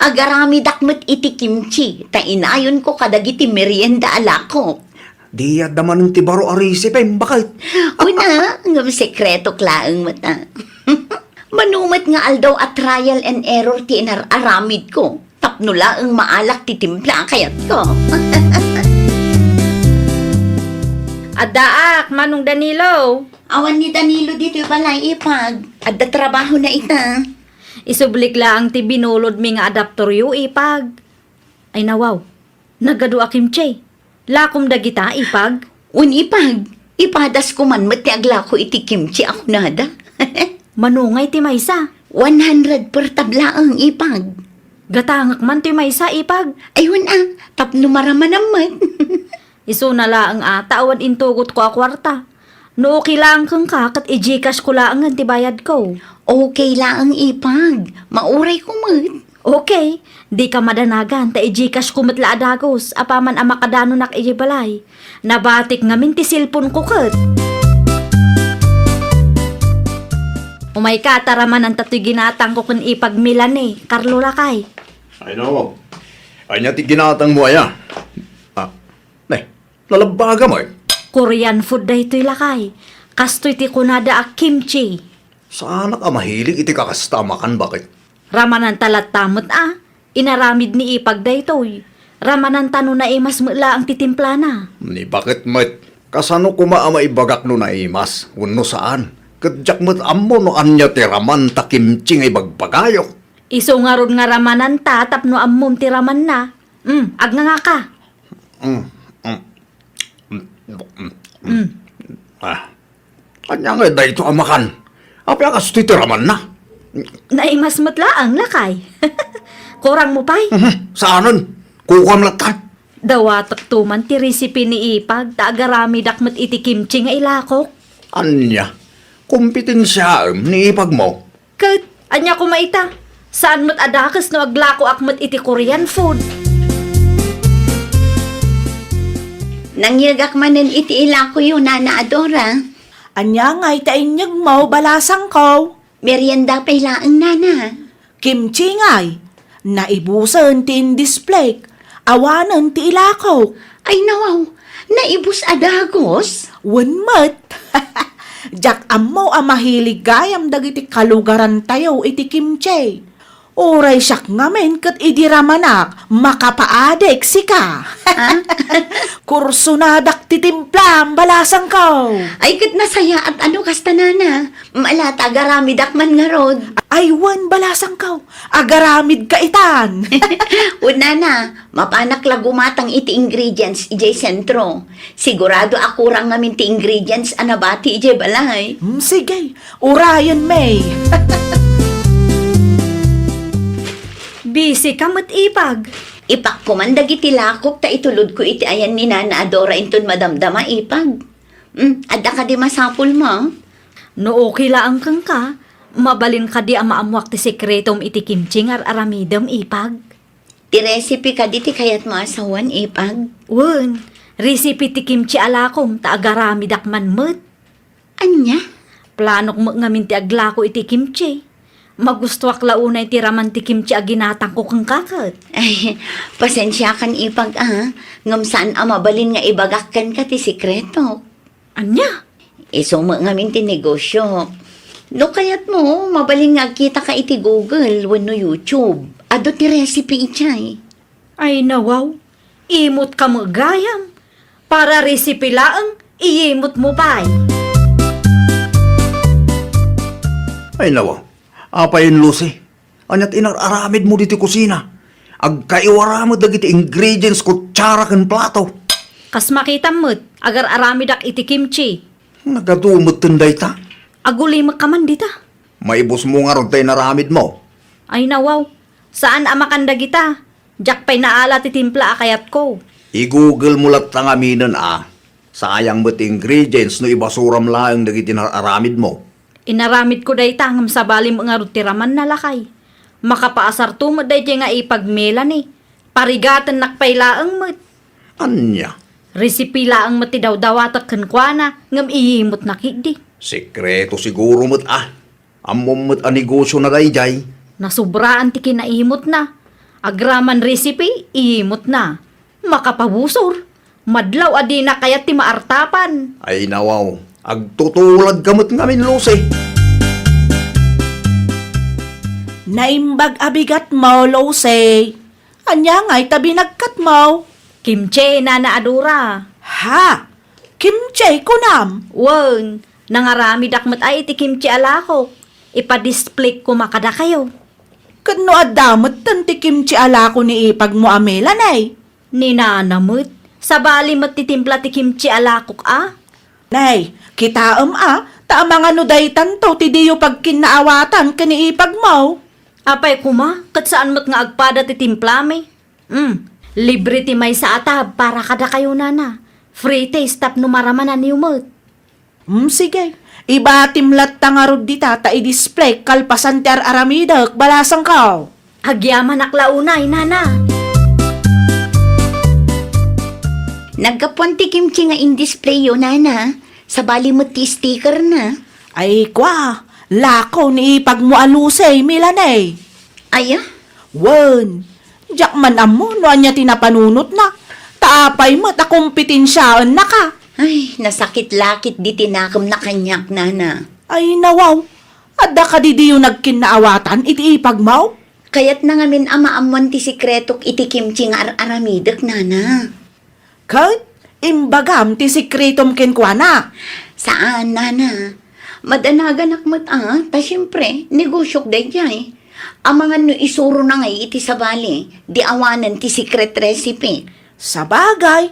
Agarami dakmet iti kimchi, ta inayon ko kadagiti merienda alako. Di daman ng ti baro arisip bakit? Una, ngam sekreto klaang mata. Manumat nga aldaw at trial and error ti inararamid ko. Tapnula ang maalak ti timpla kayat ko. Adaak, Manong Danilo. Awan ni Danilo dito balay ipag. Adda trabaho na ita. Isublik lang ti binulod mi nga adaptoryo ipag. Ay nawaw, nagadu akim chay. Lakom dagita ipag. Un ipag. Ipadas ko man mati agla ko iti kimchi ako nada. Manungay ti maysa. 100 per tabla ang ipag. Gatangak man ti maysa ipag. Ayun tapno maraman naman. Iso na laang awan intugot ko a kwarta. No okay lang kang kakat i-gcash ko lang ang tibayad ko. Okay lang ang ipag. Mauray ko man. Okay, di ka madanagan ta i-gcash ko matla adagos apaman ang makadano nak ijibalay. Nabatik ngamin ti silpon ko kat. Umay ka taraman ang tato'y ginatang ko kun ipagmilan Carlo Lakay. Ay no. Ay niya ti ginatang mo aya. Lalabaga mo Korean food da ito'y Lakay. Kasto'y ti kunada a kimchi. Saan ka mahilig iti kakastamakan bakit? Ramanan talat tamot Inaramid ni ipag da ito'y. Ramanan tano na imas mula ang titimpla na. Ni bakit met? Kasano kumaama ibagak no na imas? Uno saan? Kadyak met ammo no anya ti raman ta kimching ay bagbagayo. Iso nga ron nga ramanan ta tapno ammom ti raman na. Agna nga ka. Kanya nga dahito amakan. Apya kas ti raman na. Naimas matlaang Lakay. Kurang mo pa'y. Saanon? Kukam latan. Dawatak tuman ti recipe ni ipag ta agarami dakmet iti kimchi nga ilakok. Anya? Kompetensya ni ipag mo. Kat, anya ko maita. Saan mo't adakas no aglako akmet iti Korean food. Nangyagak manen iti ila ko yun, Nana Adora. Anya nga'y tainyag mo balasang ko. Merienda pa ilaang nana. Kimchi nga'y. Naibusan ti in-display. Awanan ti ilakaw. Ay nawaw, naibus adagos. Wanmat. Jak ammo ang mahilig gayam dagiti kalugaran tayo iti kimchi. Oray siyak ngamen kat idiramanak makapaadek sika. Kursunadak titimplam balasang ko. Ay kat nasaya at ano kasta nana. Malata garami dakman nga rod. Aywan balasang ko. Agaramid ka itan. Una na, mapanak lagumatang iti ingredients ijay sentro. Sigurado akurang ngamin ti ingredients anabati ijay balay. Sige, urayan may. Busy ka mo't ipag. Ipakkumandag iti lakok ta itulod ko iti ayan ni Nana Adora inton madamdama ipag. Adda ka di masapul mo. No okay lang kang ka. Mabalin ka di amaamuak ti sekretom iti kimchi nga aramidam ipag. Ti recipe ka di ti kayat mo asawan ipag. Wen, recipe ti kimchi alakom ta agarami dakman mo't. Anya? Planok mo ngamin ti aglako iti kimchi. Magustuak launay ti raman ti kimchi aginatang ko kang kakat. Ay, pasensya kan ipag ngam saan mabalin nga ibagakkan ka ti sikreto. Anya? Isumo ngamin ti negosyo. No kayat mo, mabalin nga kita ka iti Google wenno YouTube. Ado ti recipe ichay. Ay nawaw, imot ka mo gayam. Para recipe laang, iimot mo pa'y. Ay nawa. Apayin Lucy. Anyat inararamid mo dito kusina. Agkaiwara mo dagiti ingredients kutsara ken plato. Kas makita mo't, agar aramidak iti kimchi. Nagadumot tinday ta. Agulimak ka man dita. Maibos mo nga ron tayo naramid mo. Ay nawaw, saan amakanda kita? Jak pa'y naala ti timpla akayat ko. I-google mo lat tangaminan Sayang mo't ingredients no ibasuram lang dagiti nararamid mo. Inaramid ko day tangam sa balim nga rutiraman na lakay. Makapaasar tumod day nga ipagmelan Parigatan nakpailaang mat. Anya, Resipi laang mati daw dawatak kankwana, ngam iyimot nakigdi. sekreto siguro mo't Amom mo't negosyo na dayjay. Nasubraan ti kinaimot na. Agraman recipe, iimot na. Makapabusor. Madlaw adi na kayat ti maartapan. Ay nawaw, agtutulad kamot ngamin Lucy. Naimbag abigat mo, Losey. Anya nga'y tabi nagkat mo. Kimche na naadura. Ha? Kimche ko nam. Wen, nangarami dakmat ay ti kimchi alakok. Ipa-display ko makada kayo. Kano adamot tanti kimchi ala ko ni ipag mo amelan ay. Ninanamot. Sa bali matitimpla ti kimchi alakok Nay, kita ta mga nuday tanto ti diyo pag kinaawatan kani ipag mo. Apay kuma, kat saan mat nga agpada ti timplame? Libre ti may sa atab para kada kayo nana. Free taste tap numaraman na niumot. Sige. Iba timlat tangarod dita ta i-display kalpasan ti aramidak balasang ka. Agyaman aklaunay, nana. Nagkapuan ti kimchi nga in-display yun, nana. Sa bali mo ti sticker na. Ay kwa, lako ni ipag mo alusay milanay. Aya? Wen, jak man amo no anya tinapanunot na. Taapay mo ta kompetensyaan na ka. Ay, nasakit-lakit di tinakam na kanyak, nana. Ay nawaw, adda ka di diyo nagkinaawatan iti ipag mo? Kaya't na ngamin amaamuan ti sikretok iti kimchi nga aramidak, nana. Kahit imbagam ti sikretom kenkwana. Saan, nana? Madanagan akmat ta syempre, negosyok day jay. Ang mga no isuro na ngay iti sabali, di awanan ti secret recipe. Sa bagay,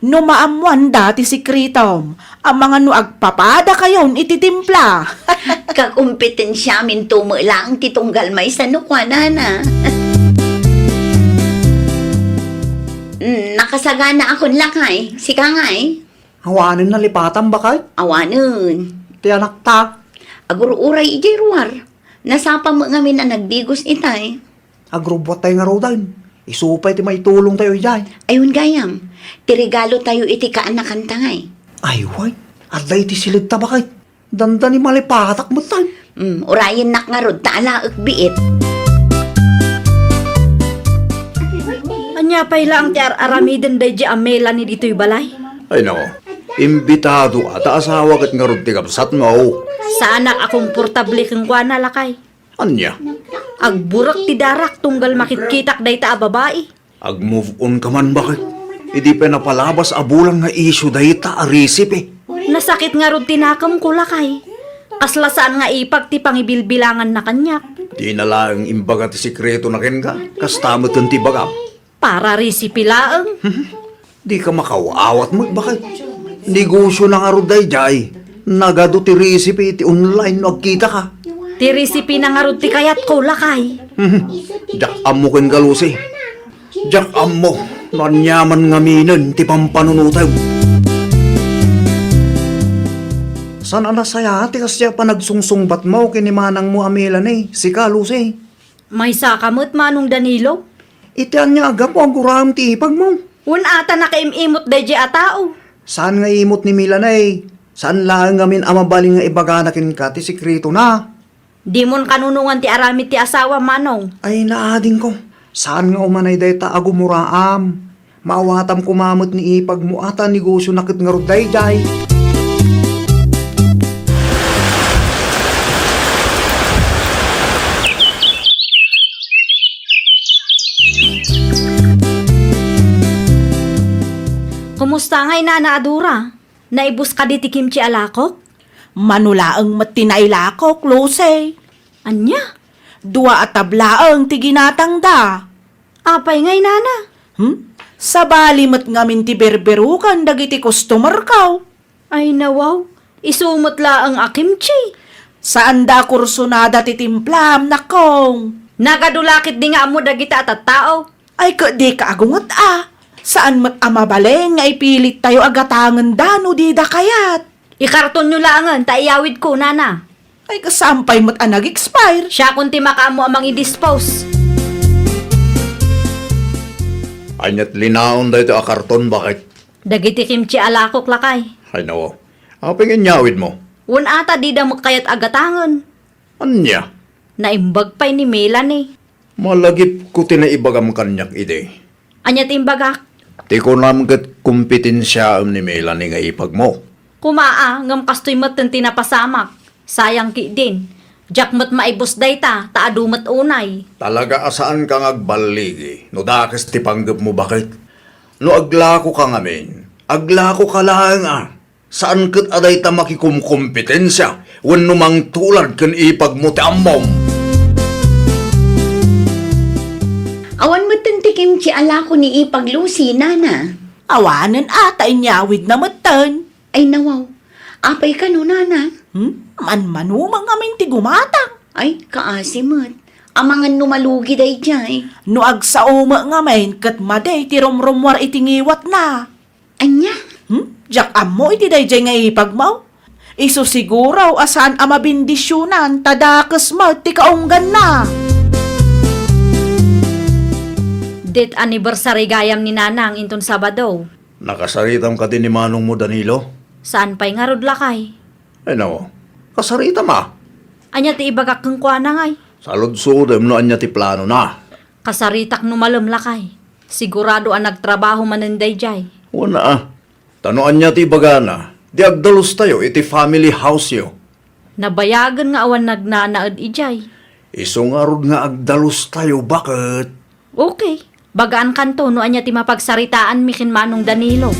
no maamuan dati sikretom, ang mga no agpapada kayon ititimpla. Kakumpetensya min tumo lang titunggal may sanukwa, nana. Nakasagana akon lakay, sika ngay. Hawanin na lipatan ba kay? Awanan. Ti anak ta. Agururay ijay ruwar. Nasapa mo ngamin na nagdigos itay. Agrobot tayo nga rodan. Isupay ti may tulong tayo jay. Ayun gayam, tirigalo tayo iti kaanakan tangay. Ay, way. Aday ti silid ta ba kay? Danda ni malipatak mo tayo. Urayan nak nga rod, taalaak biit. Anya pay lang ti aramiden day di amela ni dito'y balay. Ay nako, imbitado ata asawa kat nga rod ti kapsat mo. Sa anak akong portable kang na lakay. Anya, Agburak ti darak tunggal makitkitak day ta a babae. ag-move on ka man bakit? Idi pa napalabas abulang nga issue dahi ta a recipe. Nasakit nga rod tinakam ko lakay. Kaslasaan nga ipag ti pangibilbilangan na kanyak. Di na lang imbaga ti sikreto na ken ka, kastamot ang ti bagam. Para recipe laang. Di ka makawawat mo bakit? Negosyo na nga rod dahi jay. Nagado ti recipe ti online no agkita ka. Ti recipe na nga rod ti kayat ko lakay. Jak amo ken galusi. Jak amo, nanyaman nga minen ti pampanunutaw. San ana saya ti kasya pa nagsungsungbat mo kinimanang mo amelan si Kalusi. May sakamot manong Danilo. Itian niya agap mo ang guram ti ipag mo. Un ata nakaimimot day di a tao. Saan nga imot ni Milanay? Saan lang ngamin amabaling nga ibaganakin ka ti sikreto na? Di mon kanunungan ti aramid ti asawa manong. Ay naading ko. Saan nga umanay day ta agumuraam? Maawatam kumamot ni ipag mo ata negosyo nakit nga ruday day. Kumusta ngay na Adura? Naibus ka di ti kimchi alakok? Manulaang matinailakok, Losey. Anya? Dua at tablaang tiginatang da. Apay ngay nana. Sa balimat ngamin ti berberukan dagiti customer kaw. Ay nawaw, isumot la ang akimchi. Saan da kursunada ti timplam nakong. Nagadulakit di nga amo dagita at tao. Ay di ka agungot Saan mat amabaleng nga ipilit tayo agatangan dano di da kayat. Ikarton nyo langan, taiyawid ko nana. Ay kasampay mat nag-expire. Siya kunti makaamo amang i-dispose. Anyat linaon da ito a karton, bakit? Dagiti kimchi alakok lakay. Ay nawo, apingin nyawid mo. Un ata di da kayat agatangan. Anya, Naimbag pa'y ni Melanie. malagip ko tinaibagam kanyak ide. Anya timbagak. Ti ko nam kat kompetensya ni Melanie nga ipag mo. Kumaa, ngam kastoy mat ng tinapasamak. Sayang ki din. Jak mat maibos day ta, taadumat unay. Talaga asaan ka ngagbaligi? No dakes ti panggap mo bakit? No aglako ka ngamin, aglako ka lang Saan kat aday ta makikumkompetensya? Wan numang tulad kan ipag mo ti ammom. Awan mo tantikim ti ala ko ni ipaglusi, nana. Awanan ata inyawid na matan. Ay nawaw, apay ka no, nana. Man-manumang amin ti gumatang. Ay, kaasimot. Amangan numalugi day jay. No agsauma nga main kat maday ti romromwar itingiwat na. Anya? Jak amo iti dayjay nga ipagmaw. Iso siguraw asan ama bindisyonan tadakas mo ti kaunggan na. Det anniversary gayam ni Nanang inton Sabado. Nakasaritam ka din ni Manong mo, Danilo? Saan pa'y nga rod lakay? Ay nawo, kasaritam Anya ti ibagak kang kwa na ngay. Saludsudem no anya ti plano na. Kasaritak numalom lakay. Sigurado ang nagtrabaho maninday jay. Una tanoan niya ti bagana. Di agdalos tayo, iti family house yo. Nabayagan nga awan nagnanaad ijay. Iso nga rod nga agdalos tayo, bakit? Okay. Bagaan kanto no anya ti mapagsaritaan mikin Manong Danilo.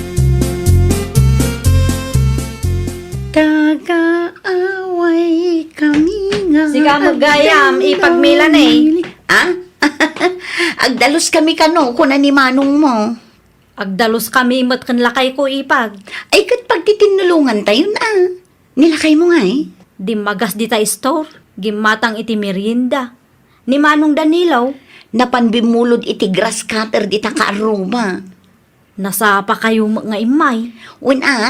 Taga-away kami nga. Siga magayam, ipagmilan eh. Ah? Agdalos kami kano, kuna ni manong mo. Agdalos kami imot kan lakay ko ipag. Ay, kat pagtitinulungan tayo na. Nilakay mo nga eh. Di magas di ta store. Gimatang iti merienda. Ni Manong Danilo, Napanbimulod iti grass cutter di ta kaaruma. nasapa kayo nga imay.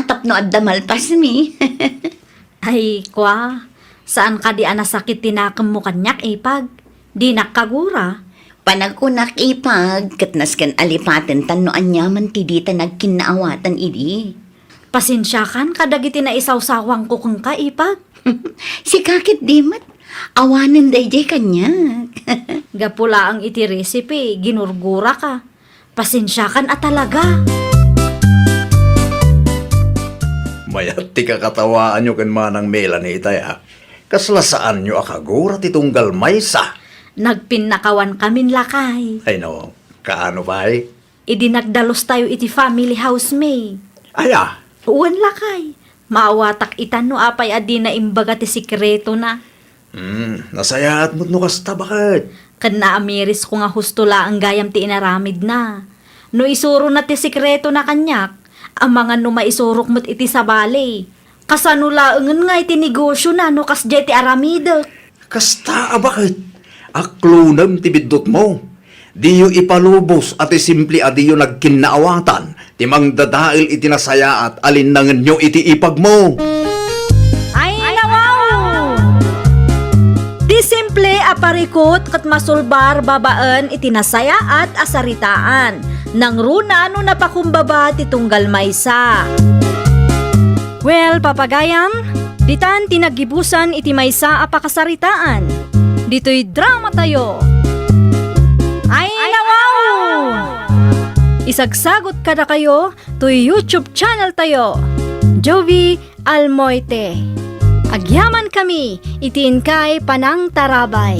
Tapno at damalpas mi. Ay, kwa, saan ka di anasakit tinakam mo kanyak ipag? Di nakagura. Panagkunak ipag, katnas kan alipaten tan no anyaman ti dita nagkinaawatan idi. Pasensyakan kadagiti na isaw-sawang ko kung kaipag. Si kakit dimat, awanan day kanya. Gapula ang iti recipe, ginurgura ka. Pasensyakan at talaga. Mayat ti kakatawaan nyo kan Manang Melanie itay Kaslasaan nyo akagura ti tunggal maysa. Nagpinnakawan kamin lakay. Ay no, kaano ba eh? Idinagdalos tayo iti family house may. Aya, Uwan lakay. Maawatak itan no apay adi na imbaga ti sikreto na. nasayaat mo't no kasta bakit? Kan naamiris ko nga hustula ang gayam ti inaramid na. No isuro na ti sikreto na kanyak, ang mga no maisurok mo't iti sabali. Kasanulaangan nga iti negosyo na no kasjay ti aramid. Kasta bakit? Aklunam ti bidot mo. Diyo ipalubos at simple adiyo nagkinaawatan. Timang dadail iti nasaya at alinangan nyo iti ipag mo. Ay nawaw! Di simple aparikot kat masulbar babaan iti nasaya at asaritaan. Nang runa no napakumbaba ti tunggal maysa. Well, papagayam, ditan tinagibusan iti maysa apakasaritaan. Dito'y drama tayo. Ay nawaw! Isagsagot ka na kayo to YouTube channel tayo. Jovi Almoite. Agyaman kami, itiin kay Panang Tarabay.